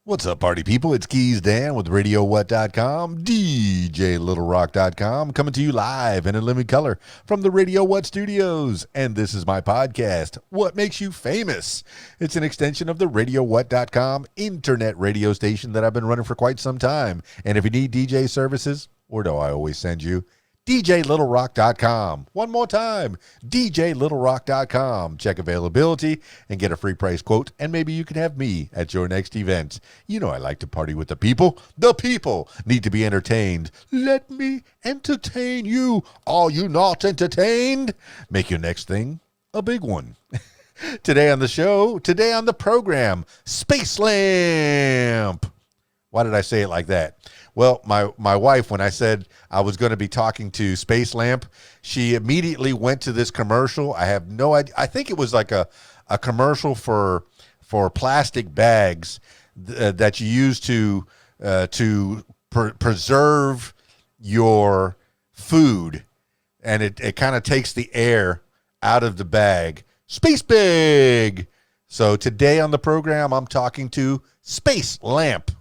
What's up, party people? It's KeysDAN with RadioWhat.com, DJLittleRock.com, coming to you live and in living color from the Radio What studios. And this is my podcast, What Makes You Famous? It's an extension of the RadioWhat.com internet radio station that I've been running for quite some time. And if you need DJ services, where do I always send you? DJLittleRock.com. One more time, DJLittleRock.com. Check availability and get a free price quote, and maybe you can have me at your next event. You know I like to party with the people. The people need to be entertained. Let me entertain you. Are you not entertained? Make your next thing a big one. Today on the program, Spacelamp. Why did I say it like that? Well, my wife, when I said I was going to be talking to Spacelamp, she immediately went to this commercial. I have no idea. I think it was like a commercial for plastic bags that you use to preserve your food, and it kind of takes the air out of the bag. Space Big. So today on the program, I'm talking to Spacelamp.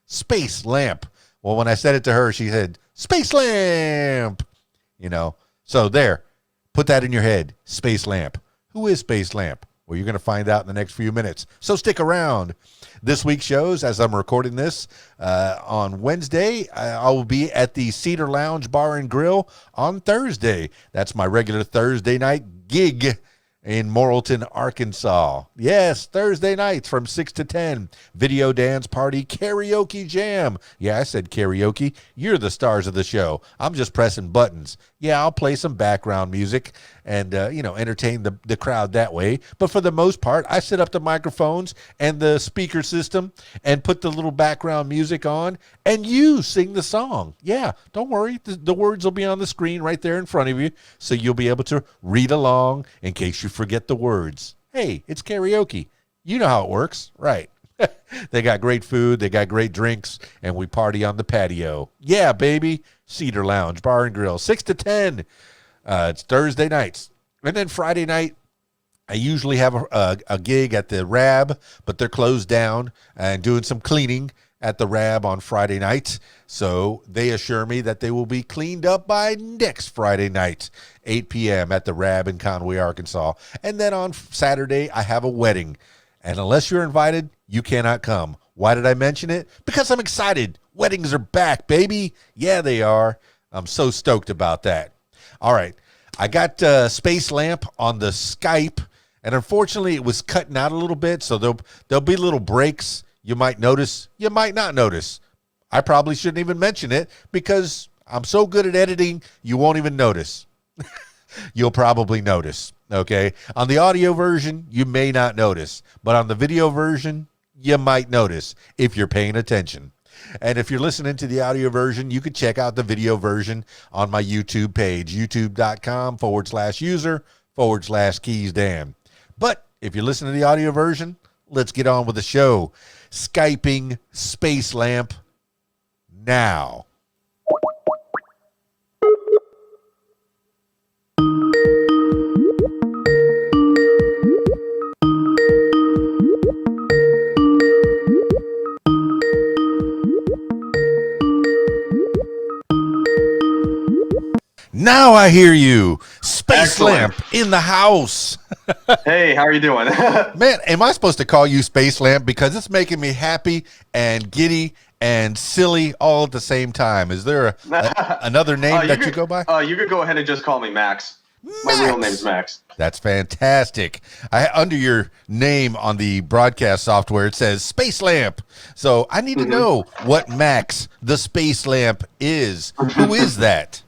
Spacelamp. Well, when I said it to her, she said, Spacelamp. You know, so there. Put that in your head. Spacelamp. Who is Spacelamp? Well, you're going to find out in the next few minutes. So stick around. This week's shows, as I'm recording this on Wednesday, I will be at the Cedar Lounge Bar and Grill on Thursday. That's my regular Thursday night gig in Morrilton, Arkansas. Yes, Thursday nights from 6 to 10. Video dance party, karaoke jam. Yeah, I said karaoke. You're the stars of the show. I'm just pressing buttons. Yeah, I'll play some background music and, entertain the crowd that way. But for the most part, I set up the microphones and the speaker system and put the little background music on, and you sing the song. Yeah, don't worry. The words will be on the screen right there in front of you, so you'll be able to read along in case you forget the words. Hey, it's karaoke. You know how it works, right? They got great food, they got great drinks, and we party on the patio. Yeah, baby. Cedar Lounge Bar and Grill, 6 to 10. It's Thursday nights. And then Friday night, I usually have a gig at the Rab, but they're closed down and doing some cleaning at the Rab on Friday night. So they assure me that they will be cleaned up by next Friday night, 8 p.m. at the Rab in Conway, Arkansas. And then on Saturday, I have a wedding. And unless you're invited, you cannot come. Why did I mention it? Because I'm excited. Weddings are back, baby. Yeah, they are. I'm so stoked about that. All right. I got Spacelamp on the Skype, and unfortunately it was cutting out a little bit, so there'll be little breaks. You might notice. You might not notice. I probably shouldn't even mention it because I'm so good at editing, you won't even notice. You'll probably notice, okay? On the audio version, you may not notice, but on the video version, you might notice if you're paying attention. And if you're listening to the audio version, you can check out the video version on my YouTube page, youtube.com/user/KeysDAN. But if you're listening to the audio version, let's get on with the show. Skyping Spacelamp now. Now I hear you. Spacelamp in the house. Hey, how are you doing? Man, am I supposed to call you Spacelamp? Because it's making me happy and giddy and silly all at the same time. Is there another name that you go by? You could go ahead and just call me Max. My real name's Max. That's fantastic. Under your name on the broadcast software, it says Spacelamp. So I need to know what Max the Spacelamp is. Who is that?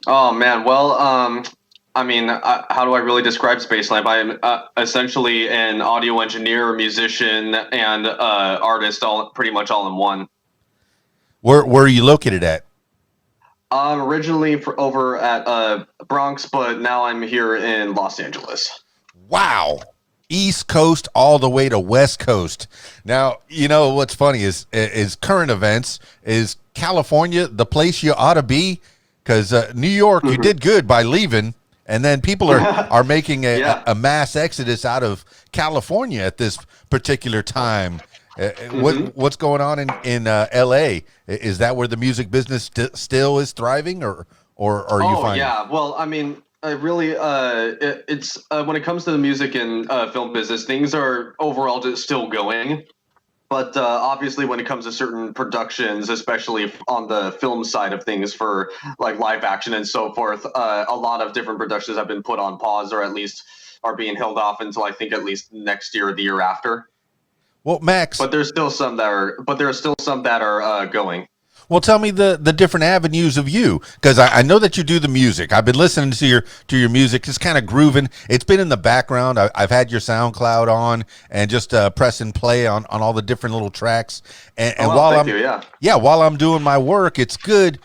Oh, man. Well, how do I really describe Spacelamp? I am essentially an audio engineer, musician, and artist, pretty much all in one. Where are you located at? I'm originally over at Bronx, but now I'm here in Los Angeles. Wow. East Coast all the way to West Coast. Now, you know what's funny is current events. Is California the place you ought to be? Because New York, you did good by leaving, and then people are making a mass exodus out of California at this particular time. Hmm. What's going on in L.A.? Is that where the music business still is thriving, or are you Oh finding? yeah. Well, I mean, really, it's when it comes to the music and film business, things are overall just still going. But obviously, when it comes to certain productions, especially on the film side of things for like live action and so forth, a lot of different productions have been put on pause or at least are being held off until I think at least next year or the year after. Well, Max, But there are still some that are going. well, tell me the different avenues of you, because I know that you do the music. I've been listening to your music. It's kind of grooving. It's been in the background. I've had your SoundCloud on and just press and play on all the different little tracks. Oh And well, while thank I'm you. Yeah. yeah, while I'm doing my work, it's good.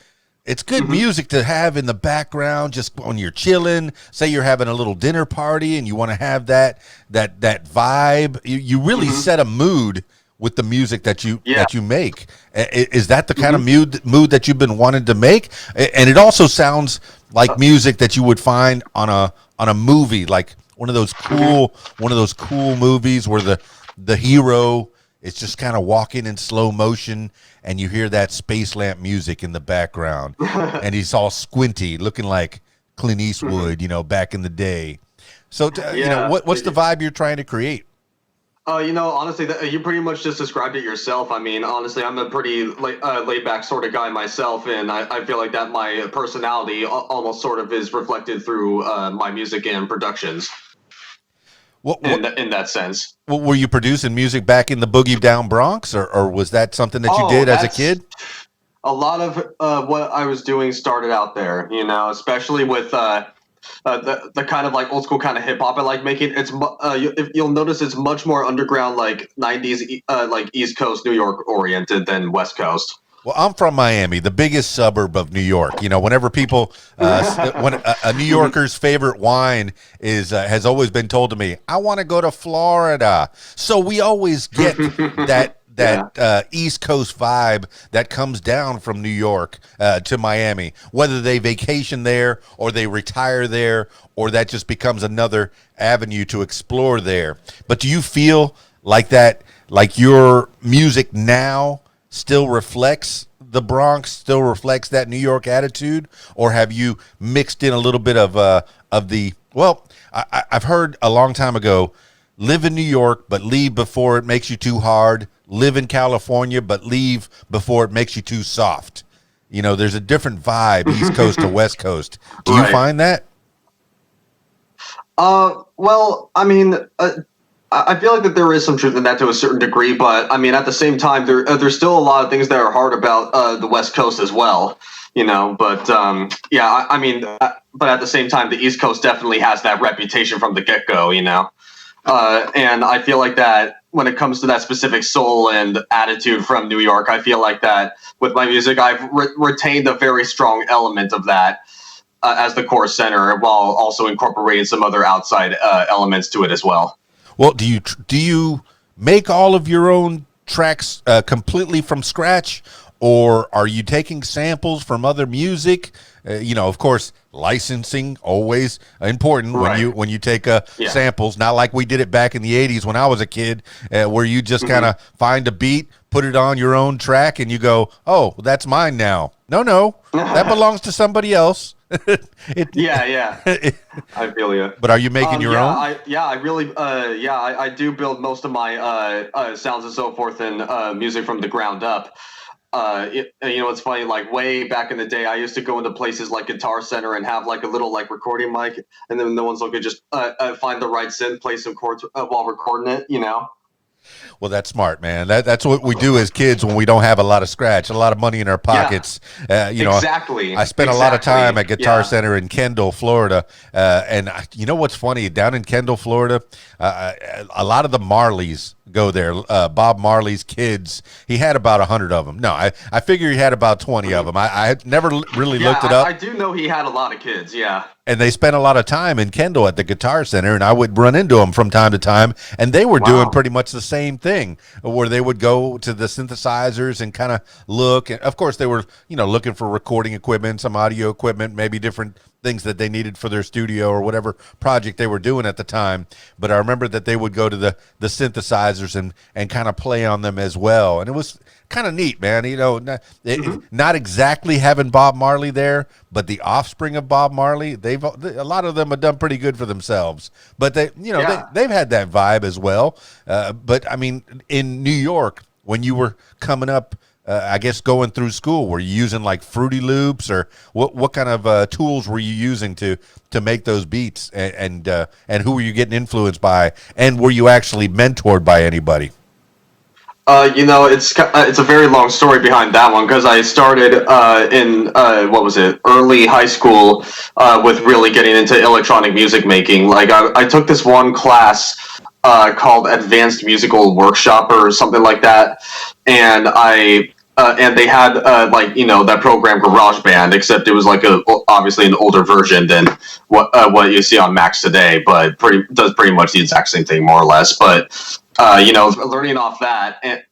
It's good Hmm. music to have in the background, just when you're chilling. Say you're having a little dinner party and you want to have that vibe. You really Hmm. set a mood with the music Yeah. that you make. Is that the kind of Hmm. mood that you've been wanting to make? And it also sounds like music that you would find on a movie, like Hmm. one of those cool movies where the hero is just kind of walking in slow motion, and you hear that Spacelamp music in the background, and he's all squinty, looking like Clint Hmm. Eastwood, back in the day. So, Yeah. what's the vibe you're trying to create? Honestly, you pretty much just described it yourself. I mean, honestly, I'm a pretty laid back sort of guy myself, and I feel like that my personality almost sort of is reflected through my music and productions What what in that sense. What, were you producing music back in the Boogie Down Bronx, or was that something that you Oh, did as a that's kid? a lot of what I was doing started out there, especially with the kind of like old school kind of hip hop I like making. If you'll notice, it's much more underground, like '90s, like East Coast New York oriented than West Coast. Well, I'm from Miami, the biggest suburb of New York. Whenever people, when a New Mhm. Yorker's favorite wine is has always been told to me, I want to go to Florida. So we always get Yeah. that East Coast vibe that comes down from New York to Miami, whether they vacation there or they retire there, or that just becomes another avenue to explore there. But do you feel like that, like your music now still reflects the Bronx, still reflects that New York attitude, or have you mixed in a little bit of the? Well, I've heard a long time ago, live in New York, but leave before it makes you too hard. Live in California, but leave before it makes you too soft. There's a different vibe, East Coast to West Coast. Do you Right. find that? Well, I mean, I feel like that there is some truth in that to a certain degree, but I mean, at the same time, there's still a lot of things that are hard about the West Coast as well. But yeah, I mean, but at the same time, the East Coast definitely has that reputation from the get go. And I feel like that when it comes to that specific soul and attitude from New York, I feel like that with my music, I've retained a very strong element of that as the core center, while also incorporating some other outside elements to it as well. Well, do you make all of your own tracks completely from scratch, or are you taking samples from other music? Of course, licensing always important when Right. you take Yeah. samples. Not like we did it back in the '80s when I was a kid, where you just kind Hmm. of find a beat, put it on your own track, and you go, "Oh, that's mine now." No, no, that belongs to somebody else. Yeah, yeah. I feel you. But are you making your own? I really, I do build most of my sounds and so forth and music from the ground up. It's funny. Like way back in the day, I used to go into places like Guitar Center and have like a little like recording mic, and then no one's looking, just find the right synth, play some chords while recording it. Well, that's smart, man. That's what we do as kids when we don't have a lot of scratch, a lot of money in our Yeah, pockets. exactly, I spent a lot of time exactly. at Guitar Yeah. Center in Kendall, Florida, you know what's funny? Down in Kendall, Florida, a lot of the Marleys go there. Bob Marley's kids, he had about 100 of them. No, I figure he had about 20 of them. I had never really Yeah, looked it I up, do know he had a lot of kids. Yeah. and they spent a lot of time in Kendall at the Guitar Center, and I would run into them from time to time, and they were doing Wow. pretty much the same thing, where they would go to the synthesizers and kind of look. And of course, they were looking for recording equipment, some audio equipment, maybe different things that they needed for their studio or whatever project they were doing at the time. But I remember that they would go to the synthesizers and kind of play on them as well. And it was kind of neat, man. You know, not exactly having Bob Marley there, but the offspring of Bob Marley, a lot of them have done pretty good for themselves. But they've had that vibe as well. But I mean, in New York, when you were coming up, I guess going through school, were you using like Fruity Loops, or what kind of tools were you using to make those beats, and who were you getting influenced by, and were you actually mentored by anybody? It's a very long story behind that one, because I started in what was it, early high school, with really getting into electronic music making. Like I took this one class called Advanced Musical Workshop or something like that, and and they had that program GarageBand, except it was like obviously an older version than what you see on Macs today, but does pretty much the exact same thing more or less. But learning off that and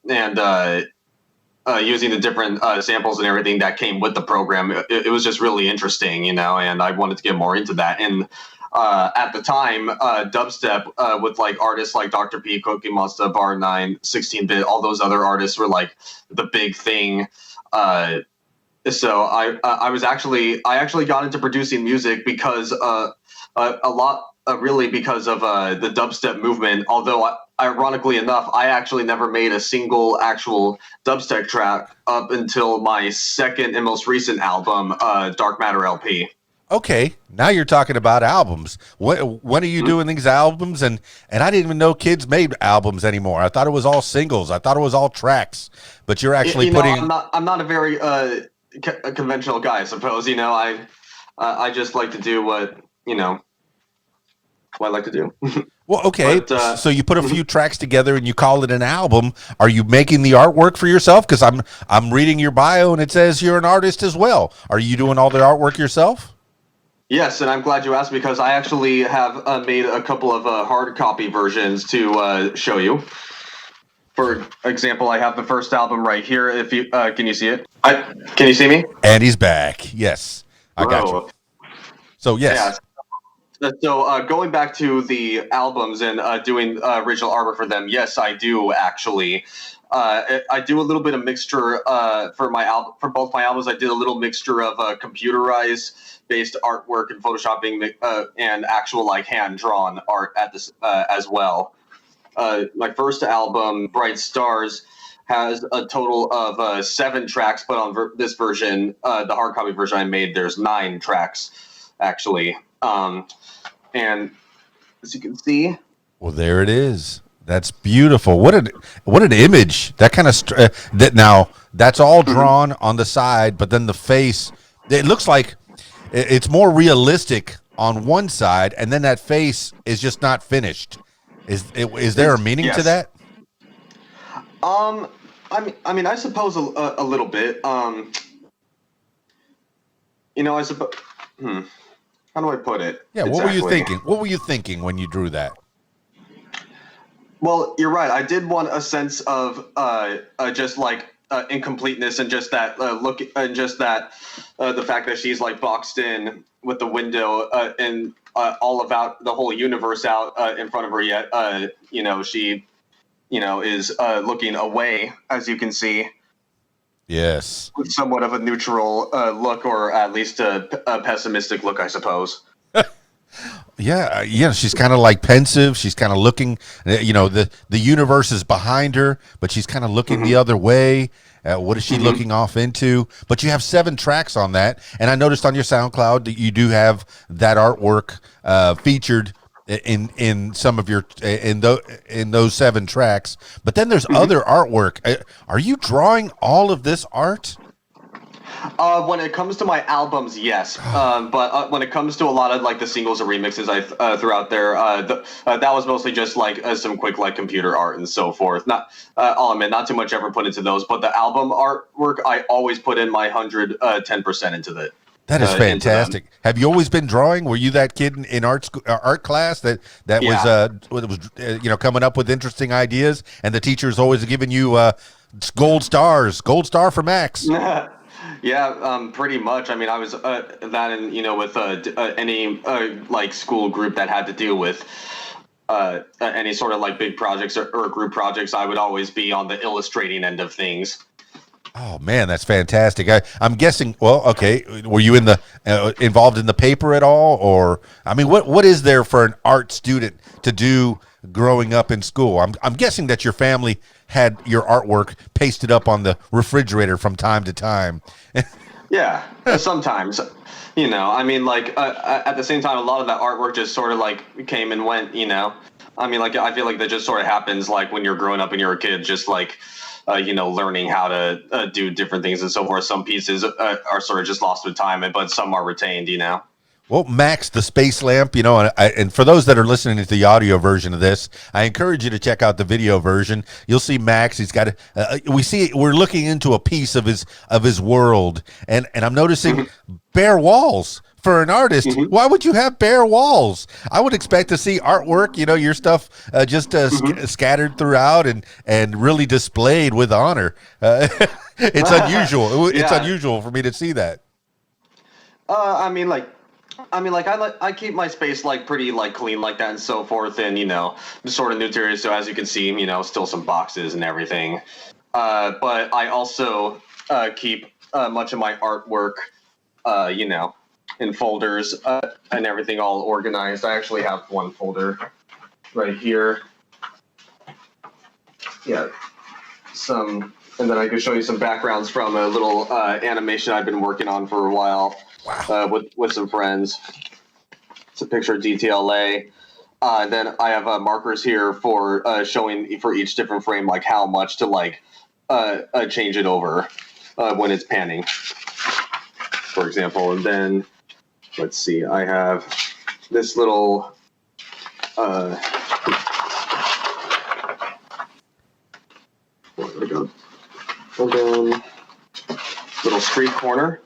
using the different samples and everything that came with the program, it was just really interesting, and I wanted to get more into that. And at the time, dubstep with like artists like Dr. P, Cookie Monster, Bar 9, 16-bit, all those other artists were like the big thing. So I actually got into producing music because really because of the dubstep movement. Although ironically enough, I actually never made a single actual dubstep track up until my second and most recent album, Dark Matter LP. Okay, now you're talking about albums. When are you doing these albums? And I didn't even know kids made albums anymore. I thought it was all singles. I thought it was all tracks. But you're actually putting. I'm not a very conventional guy, I suppose. I just like to do what I like to do. Well, okay. But, so you put a few tracks together and you call it an album. Are you making the artwork for yourself? Because I'm reading your bio and it says you're an artist as well. Are you doing all the artwork yourself? Yes, and I'm glad you asked, because I actually have made a couple of hard copy versions to show you. For example, I have the first album right here. If you can you see it? Can you see me? And he's back. Yes, I got you. So yes. Yeah. So going back to the albums and doing original artwork for them, yes, I do actually. I do a little bit of mixture for both my albums. I did a little mixture of computerized based artwork and photoshopping and actual like hand drawn art at this as well. My first album, Bright Stars, has a total of 7 tracks, but on this version, the hard copy version I made, there's 9 tracks actually. And as you can see, well, there it is. That's beautiful. What an image. That kind of that now that's all drawn on the side, but then the face, it looks like it's more realistic on one side, and then that face is just not finished. Is there a meaning to that? I mean, I suppose a little bit. I suppose. How do I put it? Yeah. Exactly. What were you thinking? What were you thinking when you drew that? Well, you're right. I did want a sense of just like incompleteness, and just that look, and just that the fact that she's like boxed in with the window and all about the whole universe out in front of her. Yet, she, is looking away, as you can see. Yes. With somewhat of a neutral look, or at least a pessimistic look, I suppose. Yeah, she's kind of like pensive. She's kind of looking, the universe is behind her, but she's kind of looking the other way. What is she looking off into? But you have 7 tracks on that, and I noticed on your SoundCloud that you do have that artwork featured in some of your in those 7 tracks. But then there's other artwork. Are you drawing all of this art? When it comes to my albums, yes. But when it comes to a lot of like the singles or remixes I threw out there, that was mostly just like some quick like computer art and so forth. I'll admit, not too much ever put into those. But the album artwork, I always put in my 110% into it. That is fantastic. Have you always been drawing? Were you that kid in art class that was coming up with interesting ideas, and the teacher's always giving you gold star for Max? Yeah, pretty much. I mean, I was that and with any like school group that had to deal with any sort of like big projects or group projects, I would always be on the illustrating end of things. Oh man, that's fantastic. I'm guessing. Well, okay. Were you in the involved in the paper at all, or I mean, what is there for an art student to do growing up in school? I'm guessing that your family had your artwork pasted up on the refrigerator from time to time. Yeah, sometimes. I mean, like at the same time, a lot of that artwork just sort of like came and went. I mean, like I feel like that just sort of happens like when you're growing up and you're a kid, just like learning how to do different things and so forth. Some pieces are sort of just lost with time, but some are retained. Well, Max, the Spacelamp, and for those that are listening to the audio version of this, I encourage you to check out the video version. You'll see Max. He's got we're looking into a piece of his world, and I'm noticing bare walls. For an artist, why would you have bare walls? I would expect to see artwork, your stuff just scattered throughout and really displayed with honor. It's unusual. It's unusual for me to see that. I keep my space like pretty like clean like that and so forth, and just sort of neutral. So as you can see, still some boxes and everything. But I also keep much of my artwork, in folders and everything all organized. I actually have one folder right here. Yeah, and then I can show you some backgrounds from a little animation I've been working on for a while. Wow. With some friends. It's a picture of DTLA. Then I have markers here for showing for each different frame like how much to like change it over when it's panning, for example. And then let's see, I have this little where did it go? And then little street corner.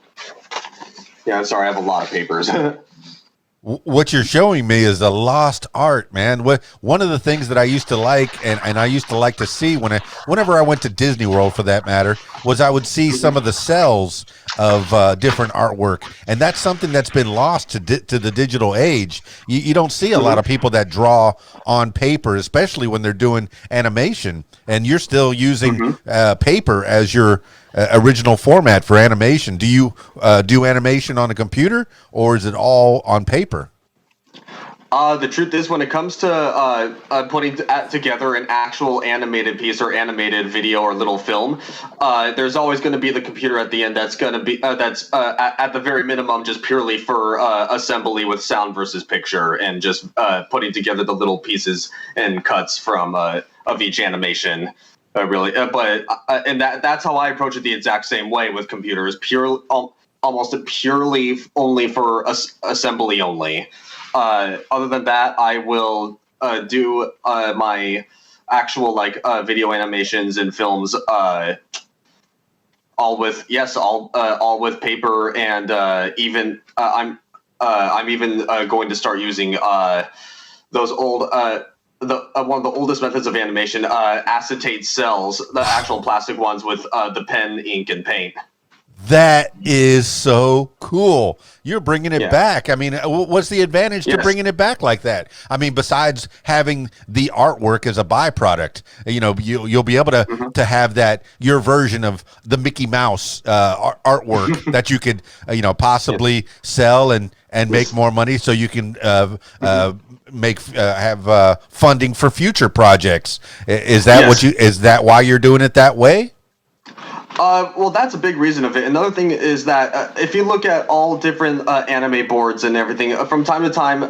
Yeah, I'm sorry, I have a lot of papers. What you're showing me is a lost art, man. One of the things that I used to like, and I used to like to see whenever I went to Disney World, for that matter, was I would see some of the cells of different artwork, and that's something that's been lost to the digital age. You don't see a lot of people that draw on paper, especially when they're doing animation, and you're still using paper as your original format for animation. Do you do animation on a computer, or is it all on paper? The truth is, when it comes to putting together an actual animated piece or animated video or little film, there's always going to be the computer at the end that's going to be at the very minimum just purely for assembly with sound versus picture and just putting together the little pieces and cuts from of each animation. That's how I approach it the exact same way with computers, almost purely only for assembly only. Other than that, I will do my actual video animations and films all with paper, and even I'm even going to start using those old one of the oldest methods of animation, acetate cells, the actual plastic ones with the pen, ink, and paint. That is so cool. You're bringing it back. I mean, what's the advantage to bringing it back like that? I mean, besides having the artwork as a byproduct, you'll be able to have that, your version of the Mickey Mouse artwork that you could, possibly sell and make more money, so you can have funding for future projects. Is that is that why you're doing it that way? Well, that's a big reason of it. Another thing is that if you look at all different anime boards and everything, from time to time,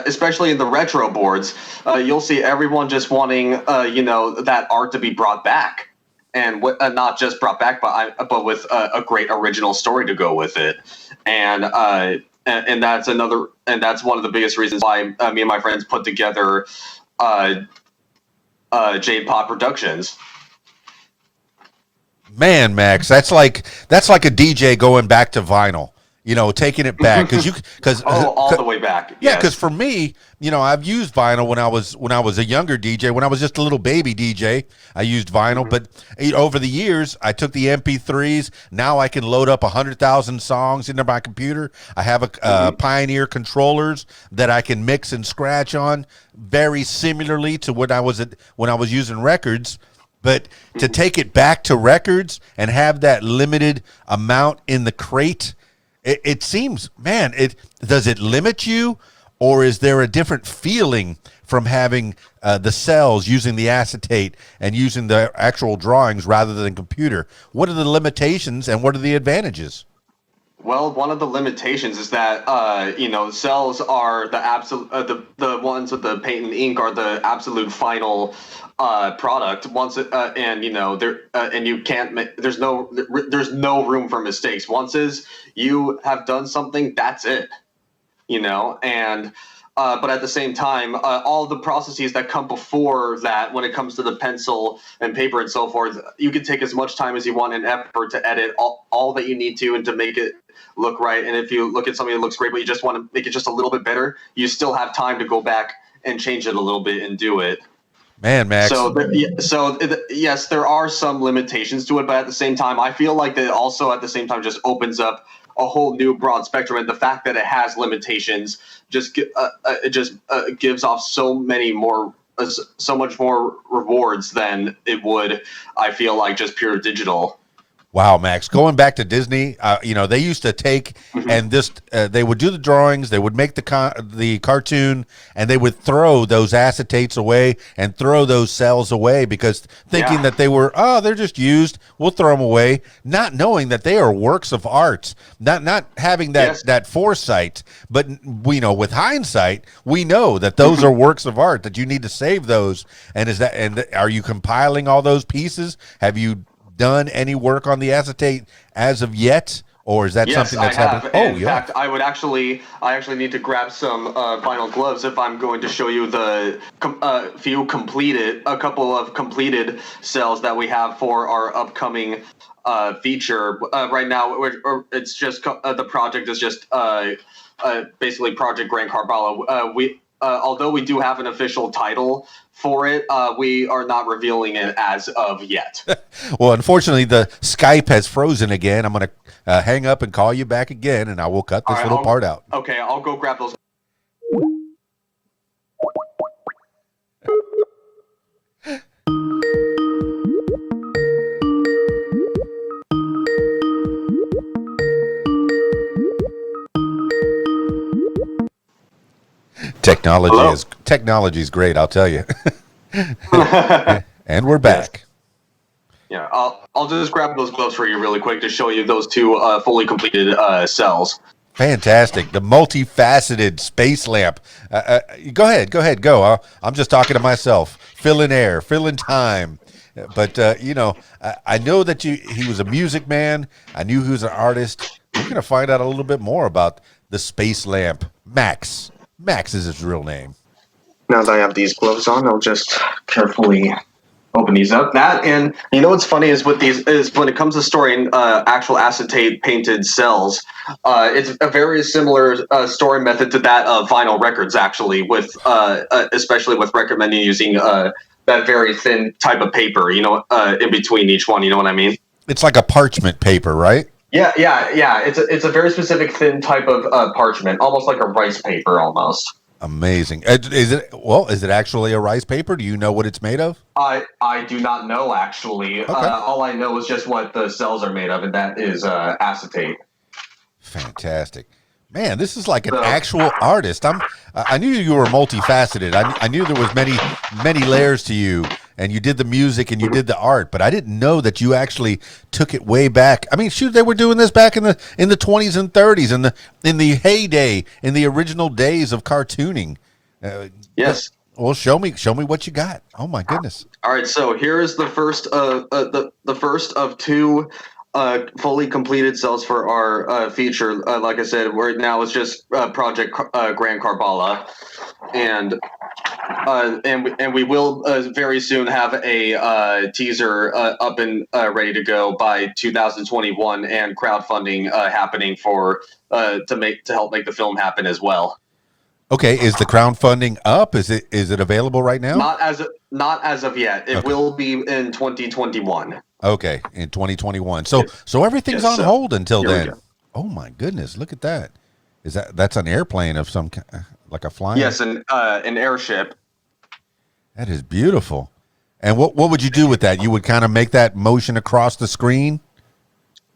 especially in the retro boards, you'll see everyone just wanting, that art to be brought back, and not just brought back, but with a great original story to go with it. And that's one of the biggest reasons why me and my friends put together Jade Pop Productions. Man, Max, that's like a DJ going back to vinyl. taking it back because all the way back. Yeah, Yes. because for me, I've used vinyl when I was a younger DJ, when I was just a little baby DJ. I used vinyl, but over the years, I took the MP3s. Now I can load up 100,000 songs into my computer. I have a Pioneer controllers that I can mix and scratch on, very similarly to when I was using records. But to take it back to records and have that limited amount in the crate. It seems, man, does it limit you, or is there a different feeling from having the cells using the acetate and using the actual drawings rather than computer? What are the limitations and what are the advantages? Well, one of the limitations is that cells are the absolute the ones with the paint and ink are the absolute final product. Once it, and there and you can't there's no room for mistakes. Once you have done something, that's it. And but at the same time, all the processes that come before that, when it comes to the pencil and paper and so forth, you can take as much time as you want and effort to edit all that you need to and to make it look right. And if you look at something that looks great, but you just want to make it just a little bit better, you still have time to go back and change it a little bit and do it. Man, Max. Yes, there are some limitations to it, but at the same time, I feel like that it also at the same time just opens up a whole new broad spectrum, and the fact that it has limitations just gives off so much more rewards than it would, I feel like, just pure digital. Wow, Max, going back to Disney, they used to take and they would do the drawings, they would make the cartoon, and they would throw those acetates away and throw those cells away because thinking that they're just used, we'll throw them away, not knowing that they are works of art, not having that foresight. But with hindsight, we know that those are works of art, that you need to save those. And are you compiling all those pieces? Have you done any work on the acetate as of yet, or is that something that's happening? In fact, I actually need to grab some vinyl gloves if I'm going to show you a couple of completed cells that we have for our upcoming feature. Right now, it's just the project is just basically Project Grand Karbala. Although we do have an official title for it, we are not revealing it as of yet. Well, unfortunately, the Skype has frozen again. I'm going to hang up and call you back again, and I will cut this little part out. Okay, I'll go grab those. Technology is great, I'll tell you. And we're back. Yeah, I'll just grab those gloves for you really quick to show you those two fully completed cells. Fantastic. The multifaceted Spacelamp. Go. I'm just talking to myself. Fill in air, fill in time. But, I know that he was a music man. I knew he was an artist. We're going to find out a little bit more about the Spacelamp. Max. Max is his real name. Now that I have these gloves on, I'll just carefully open these up. And what's funny is with these is when it comes to storing actual acetate painted cells, it's a very similar storing method to that of vinyl records, actually, with especially with recommending using that very thin type of paper, in between each one. You know what I mean? It's like a parchment paper, right? Yeah. It's a very specific thin type of parchment, almost like a rice paper, almost. Amazing. Is it actually a rice paper? Do you know what it's made of? I do not know, actually. Okay. All I know is just what the cells are made of, and that is acetate. Fantastic. Man, this is like an actual artist. I knew you were multifaceted. I knew there was many layers to you, and you did the music and you did the art, but I didn't know that you actually took it way back. I mean, shoot, they were doing this back in the 20s and 30s, in the heyday, in the original days of cartooning. Yes. Well, show me what you got. Oh my goodness. All right, so here is the first the first of two fully completed cells for our feature. Like I said, right now it's just Project Grand Karbala, and and we will very soon have a teaser up and ready to go by 2021, and crowdfunding happening for to help make the film happen as well. Okay, is the crowdfunding up? Is it available right now? Not as of yet. It will be in 2021. Okay, in 2021. So everything's on hold until then. Oh my goodness, look at that. That's an airplane of some kind, like a flying? Yes, an airship. That is beautiful. And what would you do with that? You would kind of make that motion across the screen?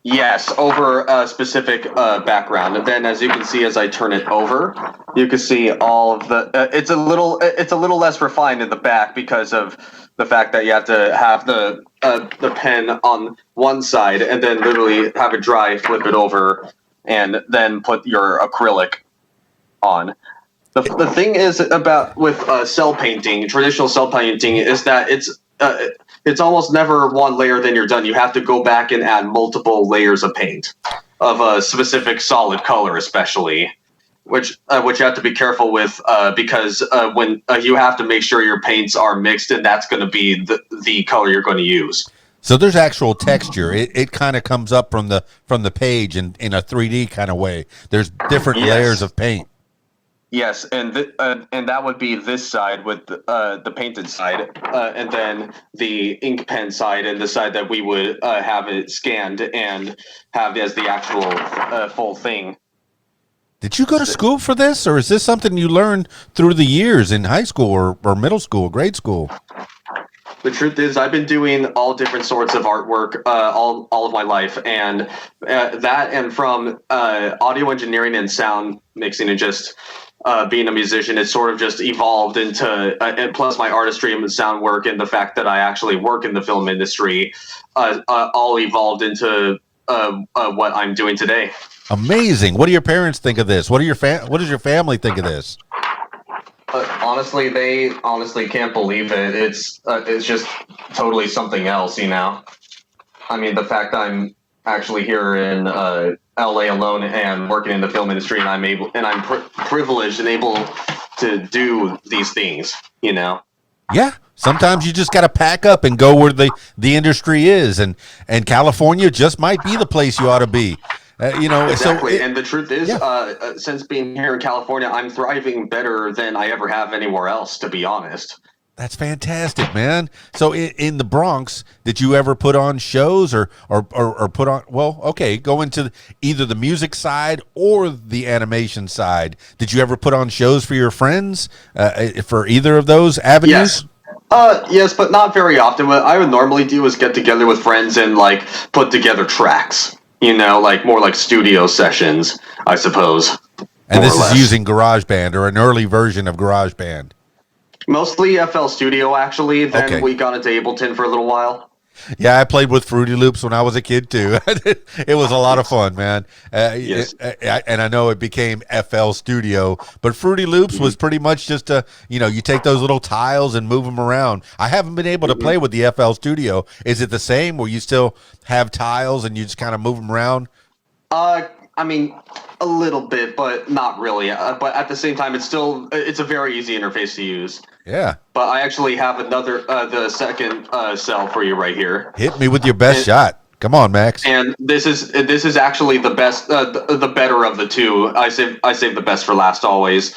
Yes, over a specific background, and then as you can see, as I turn it over, you can see all of the. It's a little less refined in the back because of the fact that you have to have the pen on one side and then literally have it dry, flip it over, and then put your acrylic on. The thing is about with cell painting, traditional cell painting, is that it's almost never one layer, then you're done. You have to go back and add multiple layers of paint of a specific solid color, especially, which you have to be careful with because when you have to make sure your paints are mixed, and that's going to be the color you're going to use. So there's actual texture. It kind of comes up from the page in a 3D kind of way. There's different layers of paint. Yes, and that would be this side with the painted side, and then the ink pen side, and the side that we would have it scanned and have as the actual full thing. Did you go to school for this, or is this something you learned through the years in high school or middle school, grade school? The truth is, I've been doing all different sorts of artwork all of my life, and that and from audio engineering and sound mixing and just being a musician, it sort of just evolved into, and plus my artistry and sound work and the fact that I actually work in the film industry, all evolved into what I'm doing today. Amazing. What do your parents think of this? What does your family think of this? Honestly, they can't believe it. It's just totally something else, you know. I mean, the fact I'm actually here in LA alone and working in the film industry, and I'm privileged and able to do these things, you know. Yeah, sometimes you just got to pack up and go where the industry is, and California just might be the place you ought to be. You know, exactly. And the truth is, since being here in California, I'm thriving better than I ever have anywhere else, to be honest. That's fantastic, man. So in the Bronx, did you ever put on shows or put on, well, okay, go into either the music side or the animation side. Did you ever put on shows for your friends for either of those avenues? Yes. Yes, but not very often. What I would normally do is get together with friends and like put together tracks, you know, like more like studio sessions, I suppose. And this is using GarageBand or an early version of GarageBand. Mostly FL Studio, actually. Then we got into Ableton for a little while. Yeah, I played with Fruity Loops when I was a kid, too. It was a lot of fun, man. Yes. And I know it became FL Studio, but Fruity Loops was pretty much just you take those little tiles and move them around. I haven't been able to play with the FL Studio. Is it the same where you still have tiles and you just kind of move them around? I mean, a little bit, but not really. But at the same time, it's a very easy interface to use. Yeah. But I actually have the second cell for you right here. Hit me with your best shot. Come on, Max. And this is actually the best, the better of the two. I save the best for last always.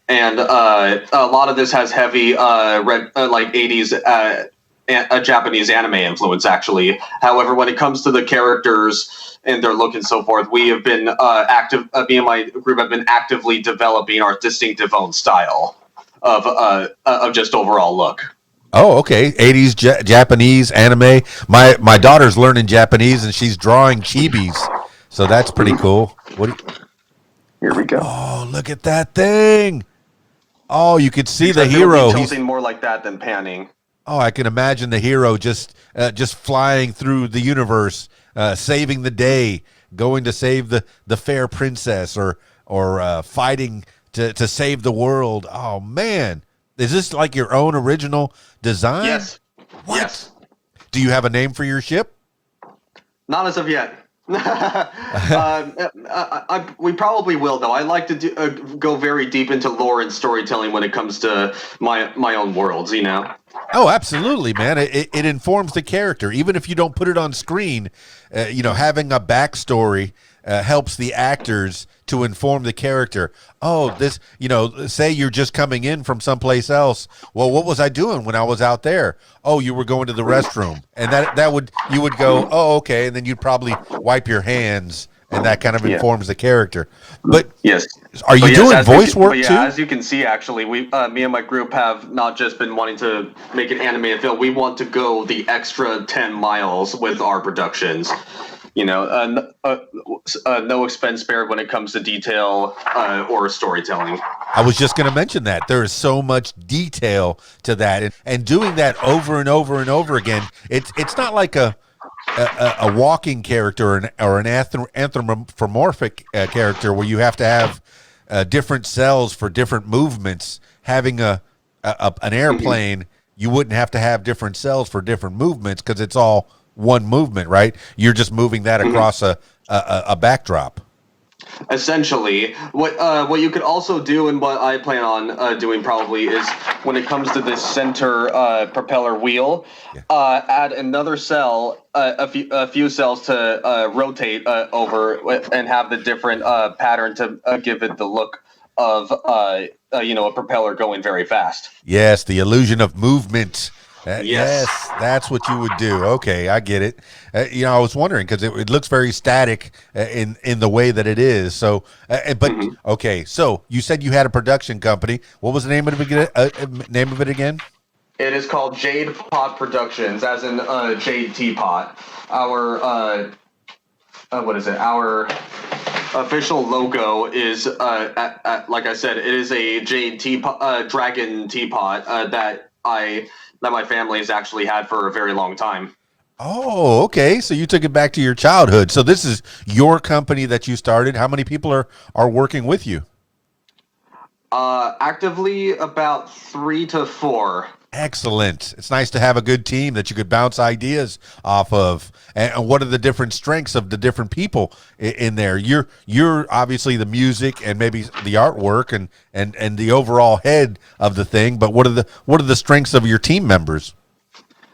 And a lot of this has heavy like 80s Japanese anime influence, actually. However, when it comes to the characters and their look and so forth, we have been me and my group have been actively developing our distinctive own style of just overall look. Oh, okay. 80s Japanese anime. My daughter's learning Japanese and she's drawing chibis, so that's pretty cool. Here we go. Oh, look at that thing! Oh, you could see the hero. He's tilting more like that than panning. Oh, I can imagine the hero just flying through the universe, saving the day, going to save the fair princess, or fighting to save the world. Oh man, is this like your own original design? Yes. What? Yes. Do you have a name for your ship? Not as of yet. We probably will, though. I like to go very deep into lore and storytelling when it comes to my own worlds. You know. Oh, absolutely, man. It informs the character. Even if you don't put it on screen, having a backstory helps the actors to inform the character. Oh, this, say you're just coming in from someplace else. Well, what was I doing when I was out there? Oh, you were going to the restroom. And you would go, oh, okay. And then you'd probably wipe your hands, and that kind of Yeah. informs the character. But Yes. are you doing voice work too? As you can see, actually, me and my group have not just been wanting to make an animated film. We want to go the extra 10 miles with our productions. No expense spared when it comes to detail or storytelling. I was just going to mention that there is so much detail to that, and doing that over and over and over again. It's not like a walking character or an anthropomorphic character where you have to have different cells for different movements. Having an airplane, you wouldn't have to have different cells for different movements because it's all one movement, right? You're just moving that across a backdrop. Essentially, what you could also do, and what I plan on doing probably, is when it comes to this center propeller wheel, add another cell, a few cells to rotate over and have the different pattern to give it the look of a propeller going very fast. Yes, the illusion of movement. Yes. Yes, that's what you would do. Okay, I get it. I was wondering because it looks very static in the way that it is. So, okay. So you said you had a production company. What was the name of it again? It is called Jade Pot Productions, as in Jade Teapot. Our what is it? Our official logo is like I said, it is a jade teapot, dragon teapot that my family has actually had for a very long time. Oh, okay. So you took it back to your childhood. So this is your company that you started. How many people are working with you? Actively, about 3 to 4. Excellent. It's nice to have a good team that you could bounce ideas off of. And what are the different strengths of the different people in there? You're obviously the music and maybe the artwork and the overall head of the thing. But what are the strengths of your team members?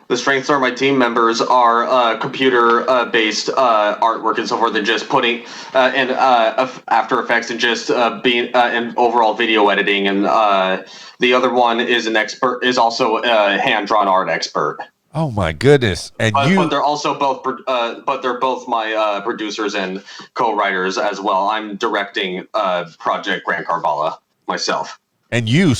The strengths of my team members are computer-based artwork and so forth, and just putting and After Effects and just being and overall video editing. And the other one is also a hand-drawn art expert. Oh my goodness! But they're also both my producers and co-writers as well. I'm directing Project Grand Karbala myself. And you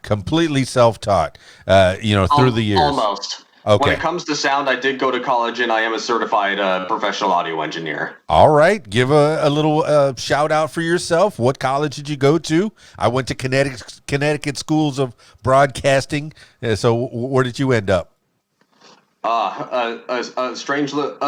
completely self-taught, through the years. Almost. Okay. When it comes to sound, I did go to college, and I am a certified professional audio engineer. All right. Give a little shout out for yourself. What college did you go to? I went to Connecticut Schools of Broadcasting. So where did you end up? A strange little...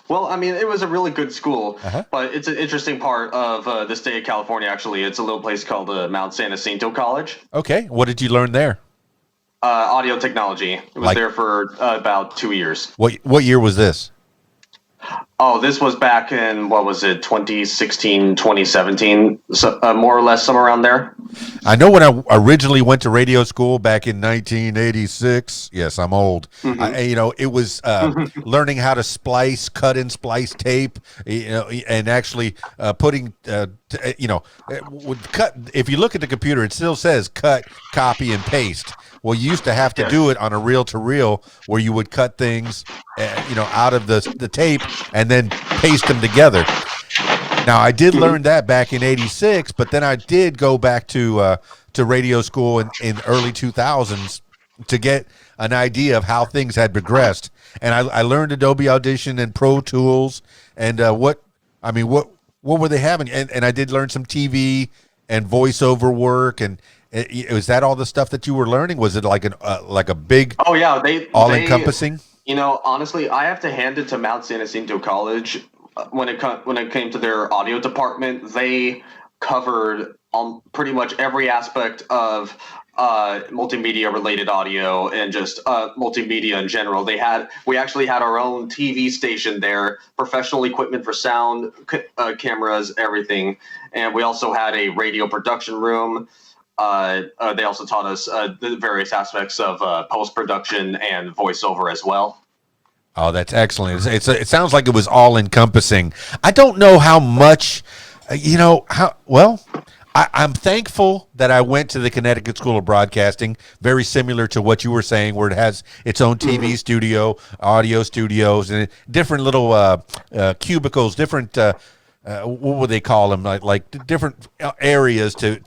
Well, I mean, it was a really good school, but it's an interesting part of the state of California, actually. It's a little place called Mount San Jacinto College. Okay. What did you learn there? Audio technology. It was there for about 2 years. What year was this? Oh, this was back in, 2016, 2017, so, more or less somewhere around there. I know when I originally went to radio school back in 1986. Yes, I'm old. It was learning how to cut and splice tape, and actually putting, cut. If you look at the computer, it still says cut, copy, and paste. Well, you used to have to do it on a reel-to-reel where you would cut things, out of the tape and then paste them together. Now, I did learn that back in '86, but then I did go back to radio school in early 2000s to get an idea of how things had progressed. And I learned Adobe Audition and Pro Tools and what were they having? And I did learn some TV and voiceover work. And was that all the stuff that you were learning? Was it like a big all-encompassing? Honestly, I have to hand it to Mount San Jacinto College. When it came to their audio department, they covered pretty much every aspect of multimedia related audio and just multimedia in general. We actually had our own TV station there, professional equipment for sound, cameras, everything, and we also had a radio production room. They also taught us the various aspects of post production and voiceover as well. Oh, that's excellent. It sounds like it was all encompassing. I don't know how much, I'm thankful that I went to the Connecticut School of Broadcasting, very similar to what you were saying, where it has its own TV studio, audio studios, and different little cubicles, different, what would they call them? Like different areas to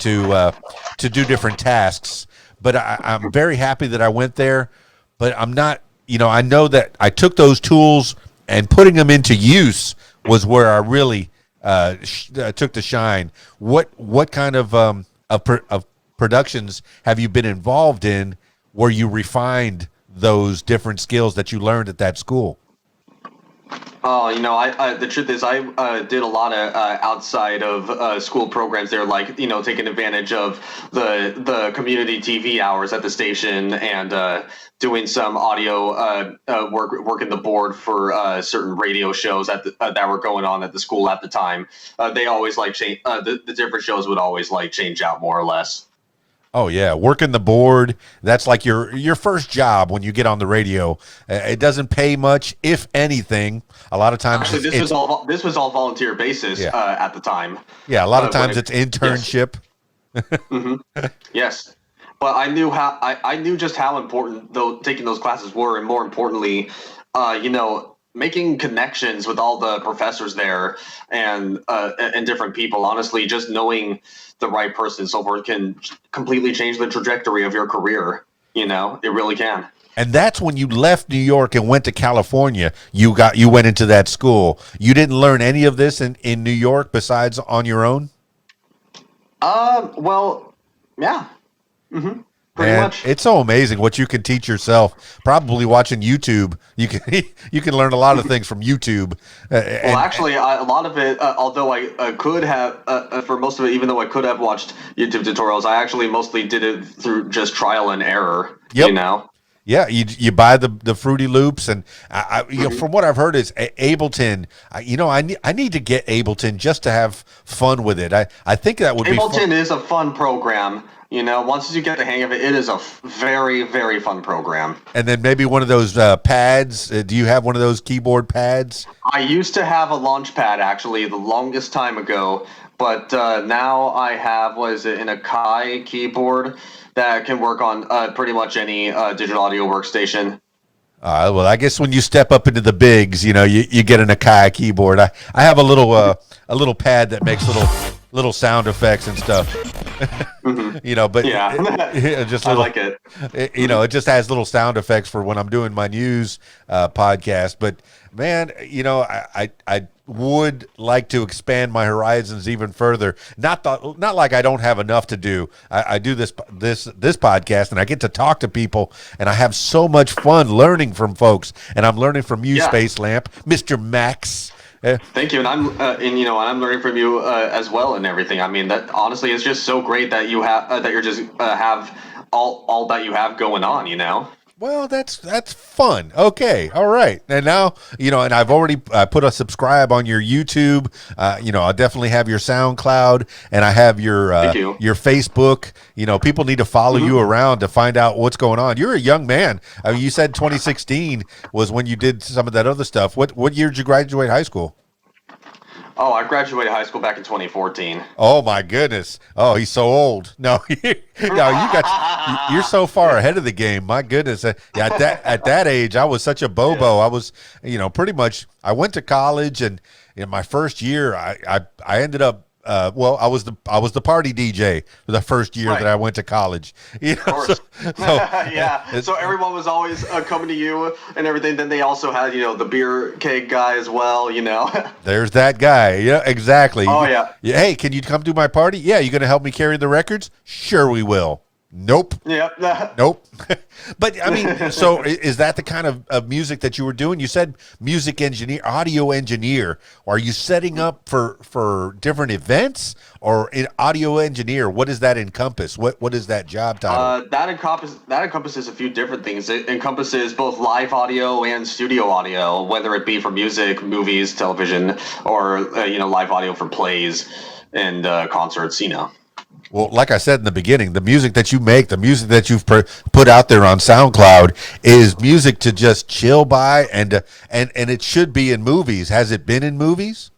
do different tasks. But I'm very happy that I went there, but I'm not. I know that I took those tools and putting them into use was where I really took the shine. What kind of productions have you been involved in where you refined those different skills that you learned at that school? Oh, the truth is, I did a lot of outside of school programs there, like taking advantage of the community TV hours at the station and doing some audio working the board for certain radio shows that were going on at the school at the time. They always change. The different shows would always change out more or less. Oh yeah, working the board. That's like your first job when you get on the radio. It doesn't pay much, if anything. A lot of times, actually, this was all volunteer basis at the time. Yeah, a lot of times it's internship. Yes. Mm-hmm. Yes, but I knew just how important taking those classes were, and more importantly, making connections with all the professors there and different people. Honestly, just knowing the right person so forth can completely change the trajectory of your career. It really can. And that's when you left New York and went to California. You went into that school. You didn't learn any of this in New York besides on your own? Well, yeah. Mm-hmm. Pretty much. It's so amazing what you can teach yourself. Probably watching YouTube, you can learn a lot of things from YouTube. Actually, a lot of it, although I could have, for most of it, even though I could have watched YouTube tutorials, I actually mostly did it through just trial and error. Yep. Yeah, you buy the Fruity Loops, and from what I've heard is Ableton. I need to get Ableton just to have fun with it. I think that would be fun. Ableton is a fun program. Once you get the hang of it, it is a very, very fun program. And then maybe one of those pads. Do you have one of those keyboard pads? I used to have a launch pad, actually, the longest time ago. But now I have, an Akai keyboard that can work on pretty much any digital audio workstation. Well, I guess when you step up into the bigs, you get an Akai keyboard. I have a little pad that makes little sound effects and stuff. Mm-hmm. But just I like it. It just has little sound effects for when I'm doing my news podcast. But man, I would like to expand my horizons even further. Not like I don't have enough to do. I do this podcast, and I get to talk to people, and I have so much fun learning from folks. And I'm learning from you, Spacelamp, Mr. Max. Thank you, and I'm learning from you as well, and everything. I mean, that honestly, it's just so great that you have have all that you have going on. Well, that's fun. Okay, all right. And now, and I've already put a subscribe on your YouTube. I definitely have your SoundCloud, and I have your Facebook. People need to follow you around to find out what's going on. You're a young man. I mean, you said 2016 was when you did some of that other stuff. What year did you graduate high school? Oh, I graduated high school back in 2014. Oh my goodness! Oh, he's so old. No, you're so far ahead of the game. My goodness! At that age, I was such a bobo. I was, pretty much. I went to college, and in my first year, I ended up. I was the party DJ for the first year that I went to college. Of course. So everyone was always coming to you and everything. Then they also had the beer keg guy as well. There's that guy. Yeah, exactly. Oh yeah. Hey, can you come to my party? Yeah, you gonna help me carry the records? Sure, we will. Nope. Yep. Nope. But I mean, so is that the kind of music that you were doing? You said music engineer, audio engineer. Are you setting up for different events, or in audio engineer? What does that encompass? What is that job title? That encompasses a few different things. It encompasses both live audio and studio audio, whether it be for music, movies, television, or live audio for plays and concerts. Well, like I said in the beginning, the music that you make, the music that you've put out there on SoundCloud is music to just chill by, and it should be in movies. Has it been in movies?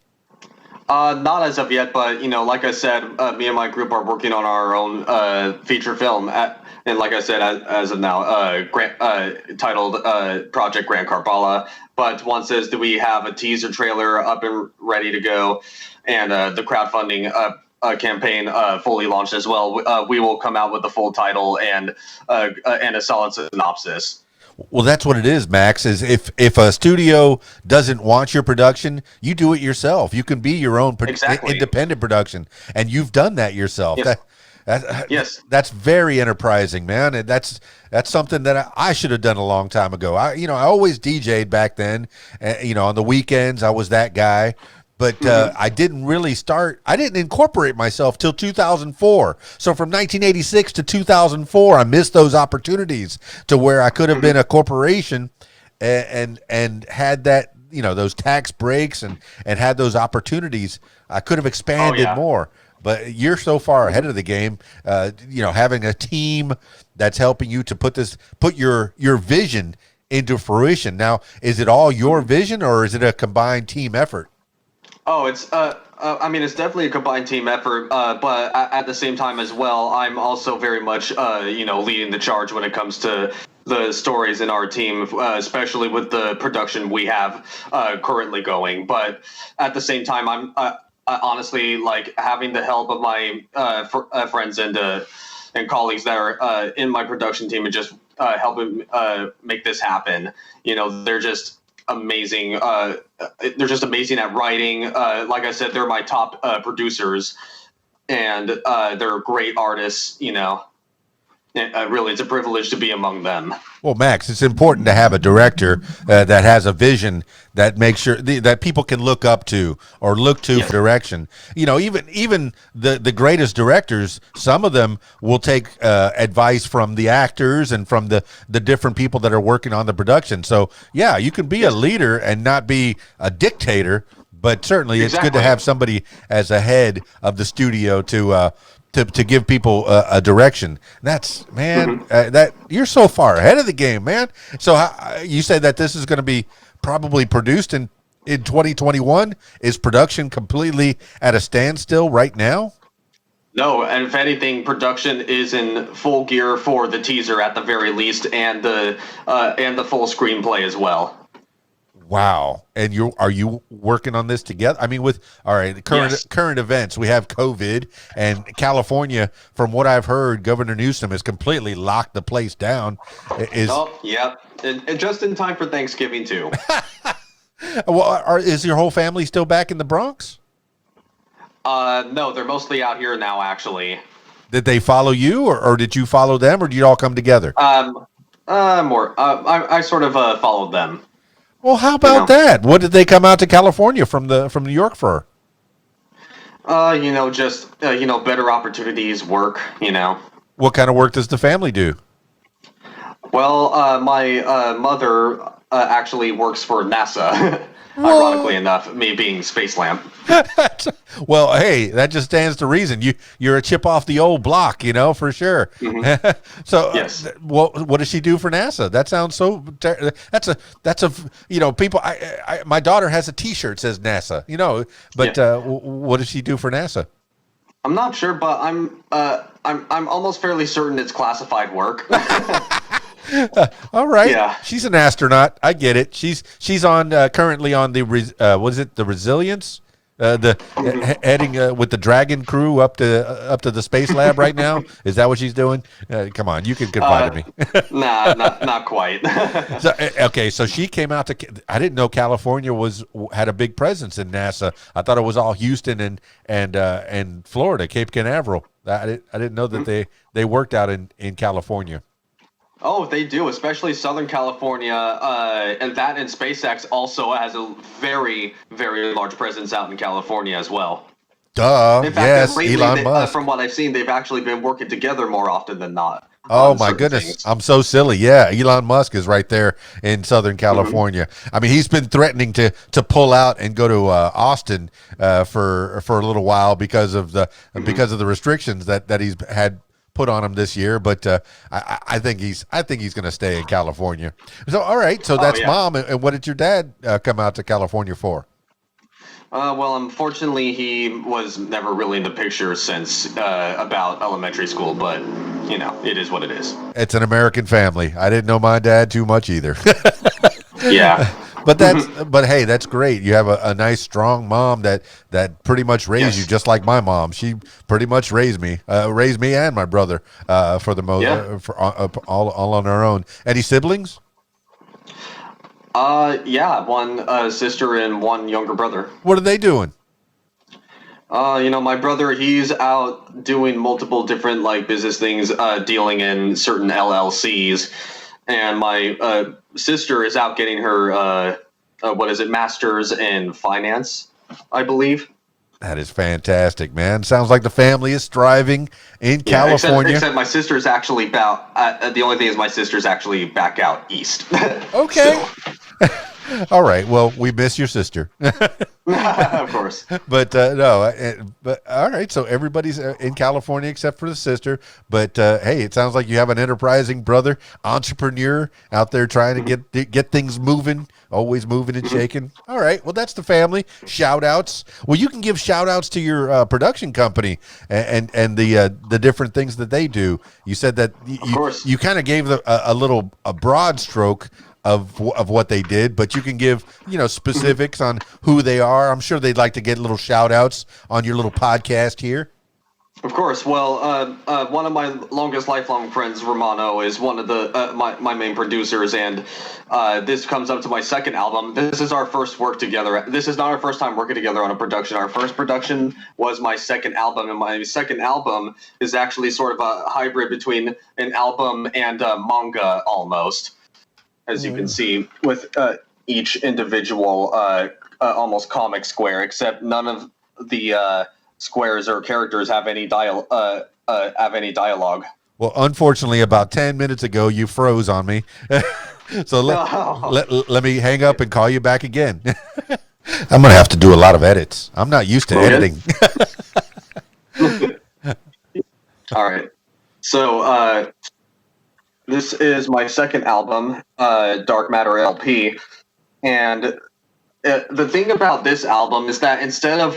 Not as of yet, but like I said, me and my group are working on our own feature film. And like I said, as of now, titled Project Grand Karbala. But one says that we have a teaser trailer up and ready to go, and the crowdfunding campaign fully launched as well. We will come out with the full title and a solid synopsis. Well, that's what it is, Max. Is if a studio doesn't want your production, you do it yourself. You can be your own independent production, and you've done that yourself. Yes. Yes, that's very enterprising, man. And that's something that I should have done a long time ago. I always DJ'd back then. On the weekends, I was that guy. But I didn't incorporate myself till 2004. So from 1986 to 2004, I missed those opportunities to where I could have been a corporation and had that, those tax breaks and had those opportunities. I could have expanded more. But you're so far ahead of the game, having a team that's helping you to put your vision into fruition. Now, is it all your vision, or is it a combined team effort? Oh, it's it's definitely a combined team effort, but at the same time as well, I'm also very much leading the charge when it comes to the stories in our team, especially with the production we have currently going. But at the same time, I honestly like having the help of my friends and colleagues that are in my production team and just helping make this happen. They're just amazing. They're just amazing at writing. Like I said, they're my top producers, and they're great artists. Really, it's a privilege to be among them. Well, Max, it's important to have a director that has a vision that makes sure that people can look up to or look to for direction. Even the greatest directors, some of them will take advice from the actors and from the different people that are working on the production. So, yeah, you can be a leader and not be a dictator, but certainly it's good to have somebody as a head of the studio to give people a direction. That's, man, that you're so far ahead of the game, man. So you said that this is going to be probably produced in 2021. Is production completely at a standstill right now? No, and if anything, production is in full gear for the teaser at the very least, and the full screenplay as well. Wow. And are you working on this together? I mean, current events, we have COVID, and California, from what I've heard, Governor Newsom has completely locked the place down. And just in time for Thanksgiving too. Well, is your whole family still back in the Bronx? No, they're mostly out here now, actually. Did they follow you, or did you follow them, or did you all come together? I sort of followed them. Well, how about that? What did they come out to California from New York for? Just better opportunities, work. What kind of work does the family do? Well, my mother actually works for NASA. Ironically enough, me being Spacelamp. Well, hey, that just stands to reason. You're a chip off the old block, for sure. Mm-hmm. So, yes. What does she do for NASA? That sounds so. That's a people. My daughter has a T-shirt that says NASA. But what does she do for NASA? I'm not sure, but I'm almost fairly certain it's classified work. All right. Yeah. She's an astronaut. I get it. She's on currently on the the Resilience, heading with the Dragon crew up to the Spacelamp right now. Is that what she's doing? Come on, you can confide in me. Nah, not quite. So she came out to. I didn't know California had a big presence in NASA. I thought it was all Houston and Florida, Cape Canaveral. I didn't know that they worked out in California. Oh, they do, especially Southern California, and SpaceX also has a very, very large presence out in California as well. Duh. In fact, Yes, lately, Elon Musk. from what I've seen, they've actually been working together more often than not Oh on my certain goodness, things. I'm so silly. Yeah, Elon Musk is right there in Southern Hmm. California. I mean, he's been threatening to pull out and go to Austin for a little while Hmm. because of the restrictions that he's had put on him this year. But I think he's going to stay in California. So all right, so Oh that's yeah. mom. And what did your dad come out to California for? Well, unfortunately, he was never really in the picture since about elementary school, but it is what it is. It's an American family. I didn't know my dad too much either. Yeah. But hey, that's great. You have a nice strong mom that pretty much raised you Yes. just like my mom. She pretty much raised me and my brother for the most Yeah. for all on our own. Any siblings? Yeah. One sister and one younger brother. What are they doing? My brother, he's out doing multiple different like business things, dealing in certain LLCs, and my sister is out getting her what is it, master's in finance, I believe. That is fantastic, man. Sounds like the family is thriving in Yeah, except California. except my sister's actually back. The only thing is my sister's actually back out east. Okay. Still, All right. Well, we miss your sister. of course. But no, but all right. So everybody's in California except for the sister. But hey, it sounds like you have an enterprising brother, entrepreneur out there trying to get things moving, always moving and shaking. All right. Well, that's the family. Shout outs. Well, you can give shout outs to your production company and the different things that they do. You said that Of course. you kind of gave a broad stroke of what they did, but you can give specifics on who they are. I'm sure they'd like to get little shout outs on your little podcast here. Of course. Well, one of my longest lifelong friends, Romano, is one of the my main producers, and this comes up to my second album. This is our first work together. This is not our first time working together on a production. Our first production was my second album, and my second album is actually sort of a hybrid between an album and manga almost, as you can see with each individual almost comic square, except none of the squares or characters have any dialogue. Well, unfortunately, about 10 minutes ago, you froze on me. So No. let me hang up and call you back again. I'm going to have to do a lot of edits. I'm not used to Okay. editing. All right. So this is my second album, Dark Matter LP, and the thing about this album is that instead of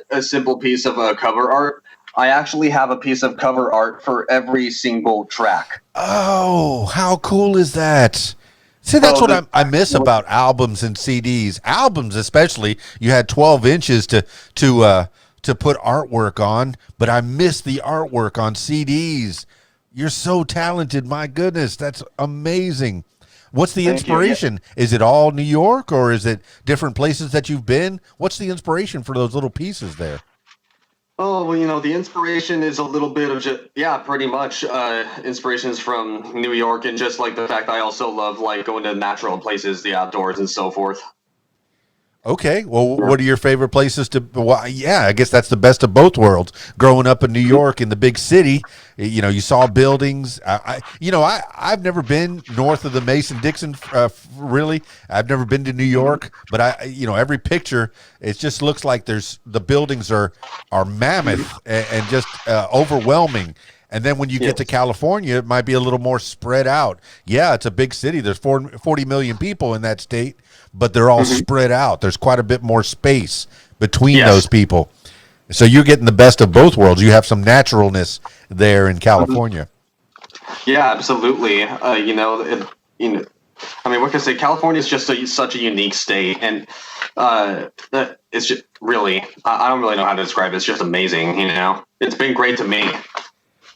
a simple piece of cover art, I actually have a piece of cover art for every single track. Oh, how cool is that? See, that's So what I miss about albums and CDs. Albums, especially, you had 12 inches to put artwork on, but I miss the artwork on CDs. You're so talented, my goodness, that's amazing. What's the Thank you. Yeah. inspiration? Is it all New York, or is it different places that you've been? What's the inspiration for those little pieces there? Oh, well, the inspiration is a little bit of just, yeah, pretty much. Inspirations from New York, and just like the fact I also love like going to natural places, the outdoors, and so forth. Okay, well, what are your favorite places to? Well, yeah, I guess that's the best of both worlds. Growing up in New York in the big city, you saw buildings. I've never been north of the Mason-Dixon. Really, I've never been to New York, but every picture, it just looks like the buildings are mammoth and just overwhelming. And then when you get to Yes. California, it might be a little more spread out. Yeah, it's a big city. There's 40 million people in that state, but they're all spread out. There's quite a bit more space between Yes. those people. So you're getting the best of both worlds. You have some naturalness there in California. Yeah, absolutely. I mean, what can I say? California is just such a unique state, and it's just really, I don't really know how to describe it. It's just amazing. It's been great to me.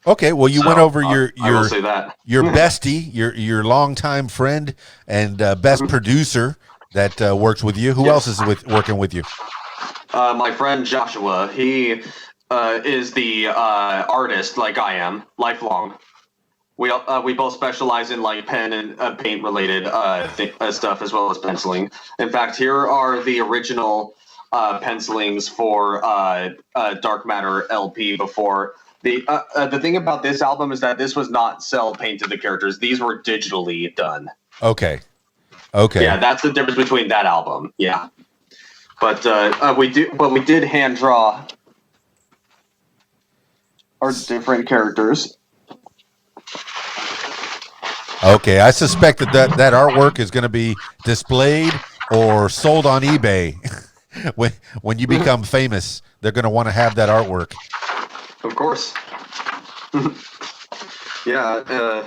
Okay, well, you went So, over I will say that. your bestie, your longtime friend and best producer that works with you. Who else is working with you? My friend Joshua, he is the artist, like I am, lifelong. We both specialize in like pen and paint related stuff as well as penciling. In fact, here are the original pencilings for Dark Matter LP. Before the thing about this album is that this was not cell painted the characters; these were digitally done. Okay. Yeah, that's the difference between that album. Yeah, but we did hand draw our different characters. Okay, I suspect that artwork is going to be displayed or sold on eBay. when you become famous, they're going to want to have that artwork. Of course. Yeah,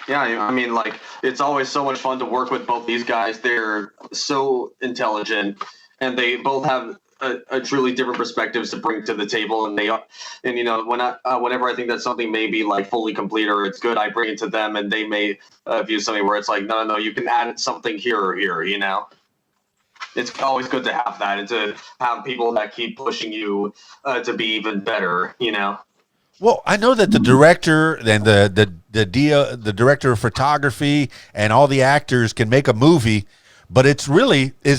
yeah. I mean, like, it's always so much fun to work with both these guys. They're so intelligent, and they both have a truly different perspectives to bring to the table. And you know, whenever I think that something may be like fully complete or it's good, I bring it to them, and they may view something where it's like, no, you can add something here or here. You know, it's always good to have that and to have people that keep pushing you to be even better. You know. Well, I know that the director and the director of photography and all the actors can make a movie, but is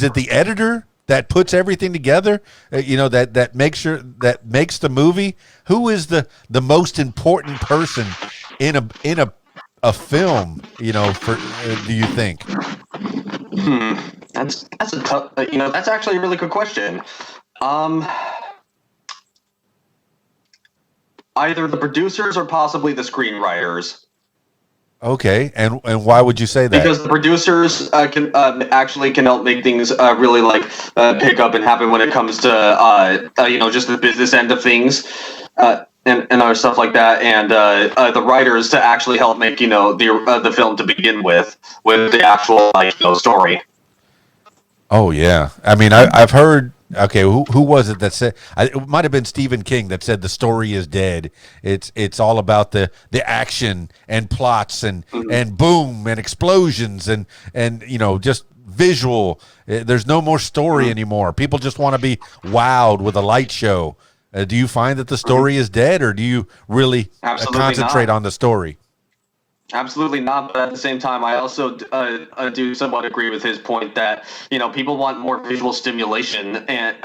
it the editor that puts everything together? That makes the movie. Who is the most important person in a film? Do you think? That's a tough. That's actually a really good question. Either the producers or possibly the screenwriters. Okay, and why would you say that? Because the producers can help make things really pick up and happen when it comes to just the business end of things and other stuff like that, and the writers to actually help make the film to begin with the actual story. Oh yeah, I mean I've heard. Okay, who was it that said? It might have been Stephen King that said the story is dead. It's all about the action and plots and boom and explosions and just visual. There's no more story anymore. People just want to be wowed with a light show. Do you find that the story is dead, or do you really concentrate on the story? Absolutely not, but at the same time, I also do somewhat agree with his point that people want more visual stimulation and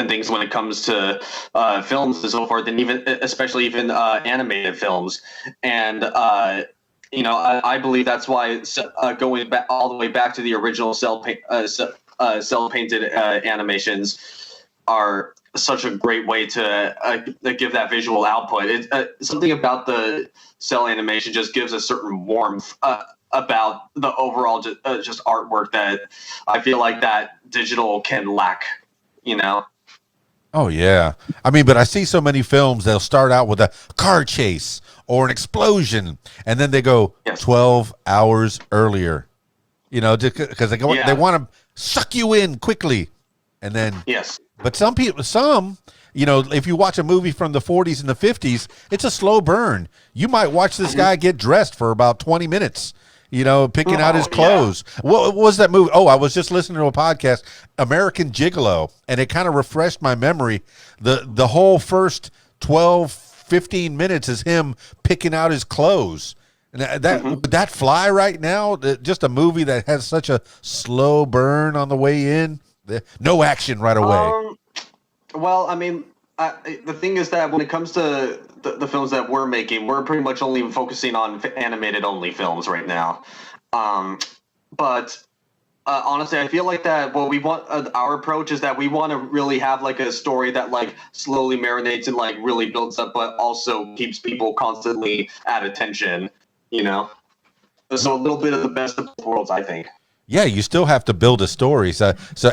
things when it comes to films and so forth, and especially even animated films. And I believe that's why going back all the way back to the original cell painted animations are such a great way to give that visual output. Something about the cell animation just gives a certain warmth about the overall just artwork that I feel like that digital can lack. Oh yeah, I mean, but I see so many films. They'll start out with a car chase or an explosion, and then they go 12 hours earlier. Because they want to suck you in quickly, and then But some people, if you watch a movie from the 40s and the 50s, it's a slow burn. You might watch this guy get dressed for about 20 minutes, picking out his clothes. Yeah. What was that movie? Oh, I was just listening to a podcast, American Gigolo, and it kind of refreshed my memory. The whole first 12, 15 minutes is him picking out his clothes. And would that fly right now? Just a movie that has such a slow burn on the way in. No action right away. Well, I mean, the thing is that when it comes to the films that we're making, we're pretty much only focusing on animated only films right now. But honestly, I feel like that what we want, our approach is that we want to really have a story that slowly marinates and really builds up, but also keeps people constantly at attention. So a little bit of the best of both worlds, I think. Yeah, you still have to build a story,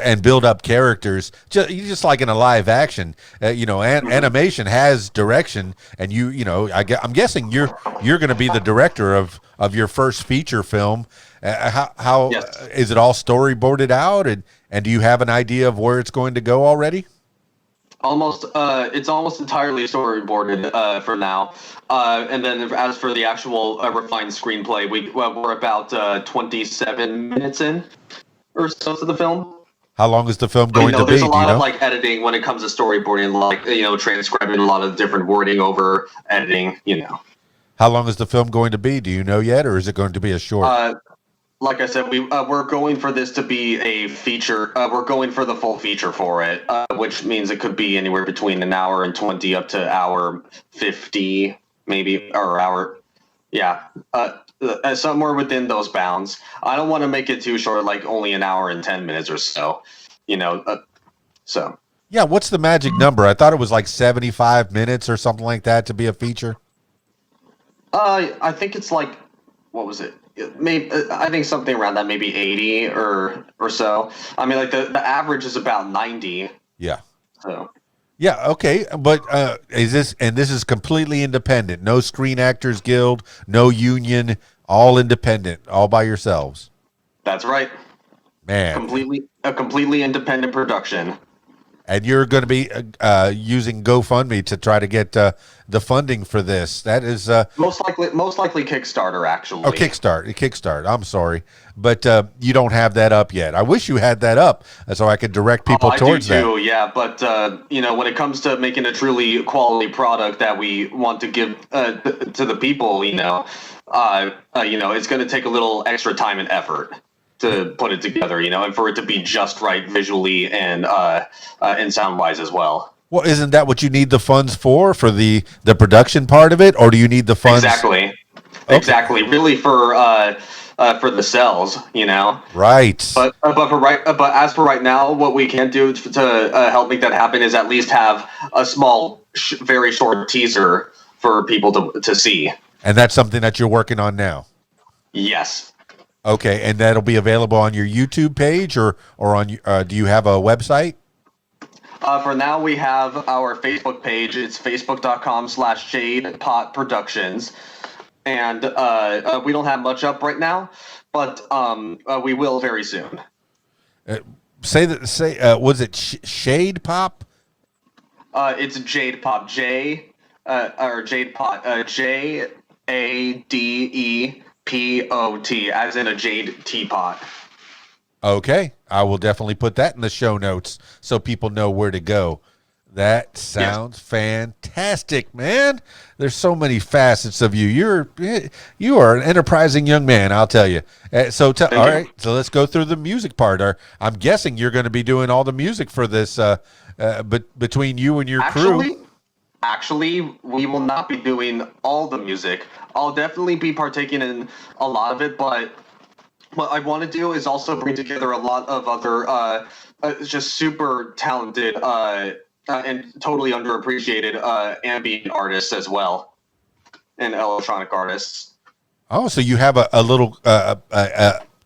and build up characters, just like in a live action. Animation has direction, and I'm guessing you're going to be the director of your first feature film. How is it all storyboarded out, and do you have an idea of where it's going to go already? It's almost entirely storyboarded for now, and then as for the actual refined screenplay, we're about 27 minutes in or so to the film. How long is the film But, going to there's be? a Do you lot of know? like editing when it comes to storyboarding, like transcribing a lot of different wording over editing. How long is the film going to be? Do you know yet, or is it going to be a short? Uh, like I said, we're going for this to be a feature. We're going for the full feature for it, which means it could be anywhere between an hour and 20 up to hour 50, maybe, or hour. Yeah, somewhere within those bounds. I don't want to make it too short, like only an hour and 10 minutes or so. So. Yeah, what's the magic number? I thought it was like 75 minutes or something like that to be a feature. I think it's like, what was it? Maybe I think something around that, maybe 80 or so. I mean, like the average is about 90. Yeah. So. Yeah, okay, but this is completely independent. No Screen Actors Guild, no union, all independent, all by yourselves. That's right. Man. A completely independent production. And you're going to be using GoFundMe to try to get the funding for this. That is most likely Kickstarter, actually. Oh, Kickstart. I'm sorry, but you don't have that up yet. I wish you had that up so I could direct people towards that. I do too, yeah. But when it comes to making a truly quality product that we want to give to the people, it's going to take a little extra time and effort to put it together, and for it to be just right visually and sound wise as well. Well, isn't that what you need the funds for the production part of it, or do you need the funds? Exactly. Okay. Exactly. Really for the cells, Right. But as for right now, what we can do to help make that happen is at least have a small, very short teaser for people to see. And that's something that you're working on now. Yes. Okay, and that'll be available on your YouTube page or on do you have a website? For now, we have our Facebook page. It's facebook.com/JadePot Productions. And we don't have much up right now, but we will very soon. Was it Shade Pop? It's Jade Pop. Or Jade Pot. JADEPOT, as in a jade teapot. Okay, I will definitely put that in the show notes so people know where to go. That sounds fantastic, man. There's so many facets of you. You are an enterprising young man, I'll tell you. All right, so let's go through the music part. I'm guessing you're going to be doing all the music for this, but between you and your crew. Actually, we will not be doing all the music. I'll definitely be partaking in a lot of it, but what I want to do is also bring together a lot of other just super talented and totally underappreciated ambient artists as well, and electronic artists. Oh, so you have a little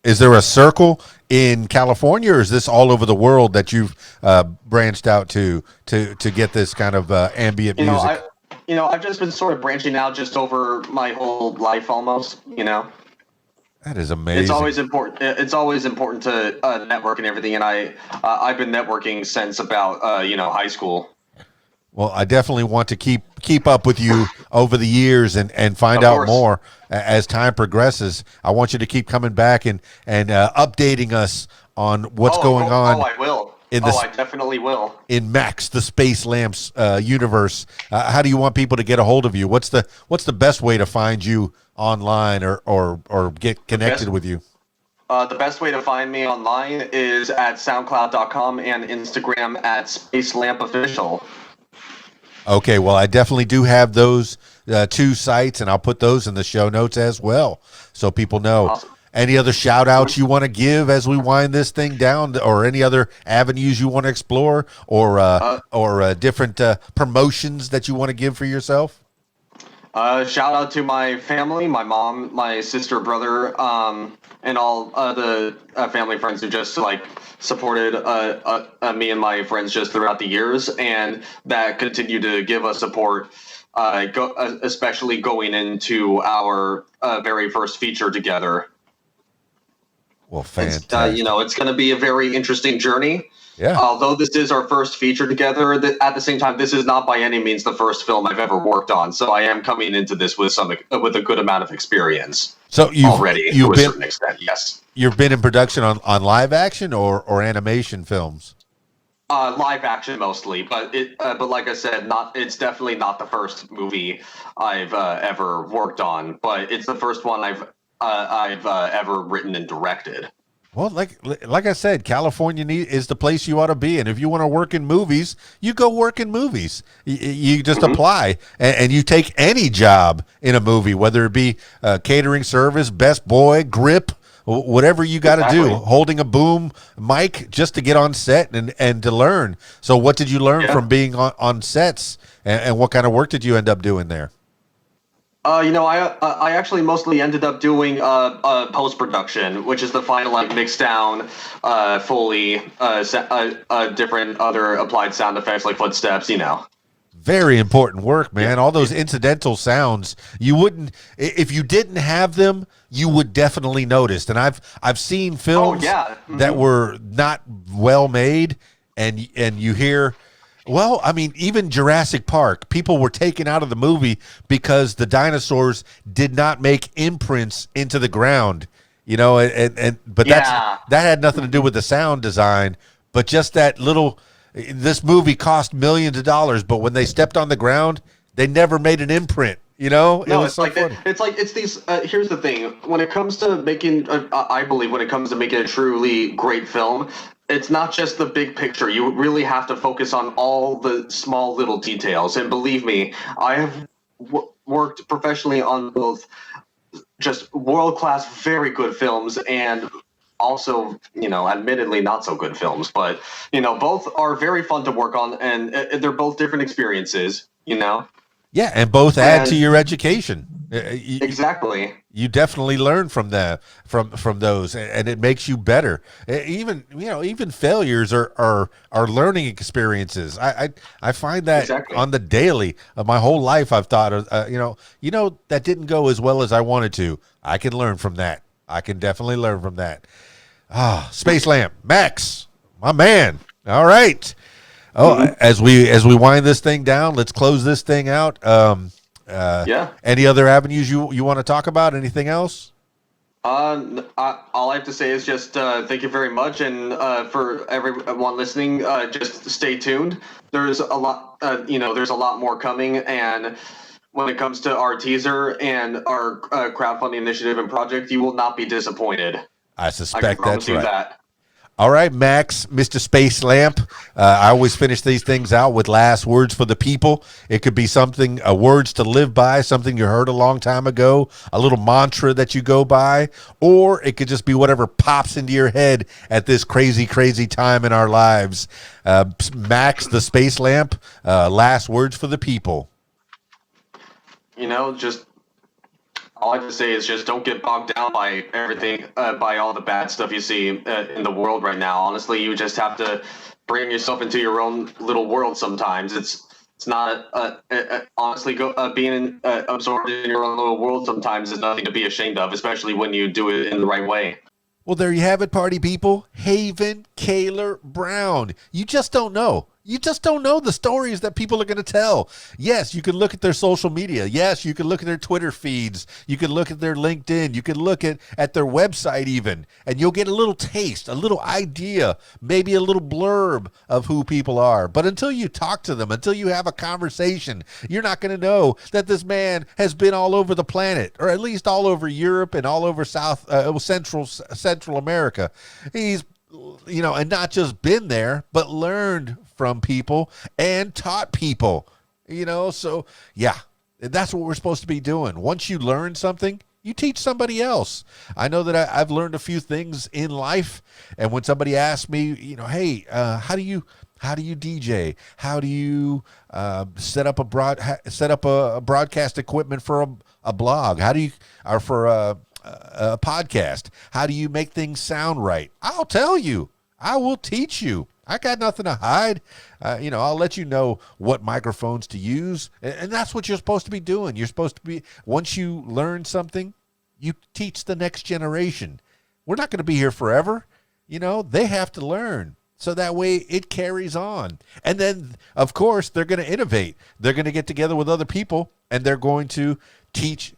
is there a circle in California, or is this all over the world that you've branched out to get this kind of ambient music? I've just been sort of branching out just over my whole life almost, That is amazing. It's always important. It's always important to network and everything, and I've been networking since about high school. Well, I definitely want to keep up with you over the years and find out more as time progresses. I want you to keep coming back and updating us on what's going on. Oh, I will. I definitely will. In Max, the Spacelamp's universe. How do you want people to get a hold of you? What's the best way to find you online or get connected with you? The best way to find me online is at SoundCloud.com and Instagram at SpaceLampOfficial. Okay, well, I definitely do have those two sites, and I'll put those in the show notes as well, so people know. Awesome. Any other shout-outs you want to give as we wind this thing down, or any other avenues you want to explore, or different promotions that you want to give for yourself? Shout out to my family, my mom, my sister, brother, and all the family friends who just supported me and my friends just throughout the years, and that continue to give us support, especially going into our very first feature together. Well, fantastic. It's going to be a very interesting journey. Yeah. Although this is our first feature together, at the same time, this is not by any means the first film I've ever worked on. So I am coming into this with a good amount of experience. So you've already to a certain extent, yes. you've been in production on live action or animation films? Live action mostly, but like I said, it's definitely not the first movie I've ever worked on, but it's the first one I've ever written and directed. Well, like I said, California is the place you ought to be, and if you want to work in movies, you go work in movies. You just apply, and you take any job in a movie, whether it be catering service, best boy, grip, whatever you got to do, holding a boom mic just to get on set and to learn. So, what did you learn from being on sets, and what kind of work did you end up doing there? I actually mostly ended up doing post production, which is the final mix down, fully different other applied sound effects like footsteps. Very important work, man. All those incidental sounds, you wouldn't, if you didn't have them, you would definitely notice. And I've seen films that were not well made, and you hear. Well, I mean, even Jurassic Park, people were taken out of the movie because the dinosaurs did not make imprints into the ground, but that had nothing to do with the sound design, but just that little. This movie cost millions of dollars, but when they stepped on the ground, they never made an imprint. No, it's these. Here's the thing: when it comes to making, I believe when it comes to making a truly great film, it's not just the big picture. You really have to focus on all the small little details. And believe me, I have worked professionally on both just world-class, very good films and also, admittedly not so good films. But, both are very fun to work on, and they're both different experiences, Yeah, and both add to your education. Exactly. You definitely learn from from those, and it makes you better. Even failures are learning experiences. I find that on the daily. My whole life I've thought of that didn't go as well as I wanted to. I can learn from that. I can definitely learn from that. Spacelamp, Max, my man. All right. As we wind this thing down, let's close this thing out. Any other avenues you want to talk about? Anything else? All I have to say is just thank you very much, and for everyone listening, just stay tuned. There's a lot, there's a lot more coming, and when it comes to our teaser and our crowdfunding initiative and project, you will not be disappointed. I suspect that's right. That. All right, Max, Mr. Spacelamp. I always finish these things out with last words for the people. It could be something, words to live by, something you heard a long time ago, a little mantra that you go by, or it could just be whatever pops into your head at this crazy, crazy time in our lives. Max, the Spacelamp, last words for the people. Just all I have to say is just don't get bogged down by everything, by all the bad stuff you see in the world right now. Honestly, you just have to bring yourself into your own little world sometimes. It's not, honestly, being absorbed in your own little world sometimes is nothing to be ashamed of, especially when you do it in the right way. Well, there you have it, party people. Haven Kaler Brown. You just don't know. You just don't know the stories that people are going to tell. Yes, you can look at their social media. Yes, you can look at their Twitter feeds. You can look at their LinkedIn. You can look at their website even, and you'll get a little taste, a little idea, maybe a little blurb of who people are. But until you talk to them, until you have a conversation, you're not going to know that this man has been all over the planet, or at least all over Europe and all over Central America. He's and not just been there, but learned from people and taught people, so yeah, that's what we're supposed to be doing. Once you learn something, you teach somebody else. I know that I've learned a few things in life, and when somebody asks me, hey, how do you DJ? How do you set up a broadcast equipment for a blog? How do you, or for a podcast? How do you make things sound right? I'll tell you. I will teach you. I got nothing to hide. I'll let you know what microphones to use. And that's what you're supposed to be doing. You're supposed to be, once you learn something, you teach the next generation. We're not going to be here forever. They have to learn. So that way it carries on. And then, of course, they're going to innovate. They're going to get together with other people, and they're going to teach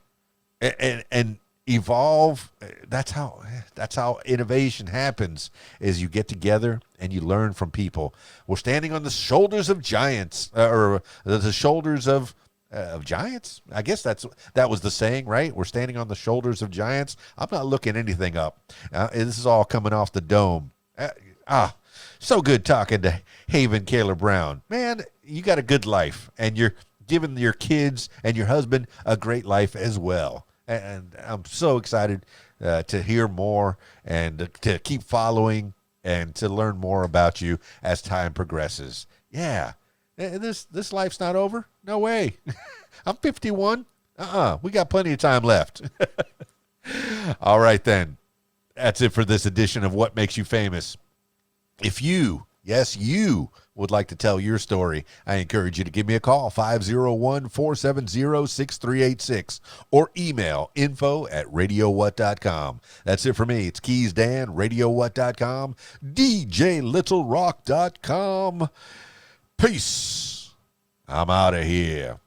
and evolve. That's how innovation happens, is you get together and you learn from people. We're standing on the shoulders of giants, or the shoulders of giants. I guess that was the saying, right? We're standing on the shoulders of giants. I'm not looking anything up. This is all coming off the dome. So good talking to Haven Kaler Brown. Man, you got a good life, and you're giving your kids and your husband a great life as well. And I'm so excited to hear more and to keep following and to learn more about you as time progresses. Yeah, this life's not over. No way. I'm 51. We got plenty of time left. All right, then. That's it for this edition of What Makes You Famous. If you, yes, you, would like to tell your story, I encourage you to give me a call, 501-470-6386, or email info@radiowhat.com. That's it for me. It's KeysDAN, radiowhat.com, djlittlerock.com. Peace. I'm out of here.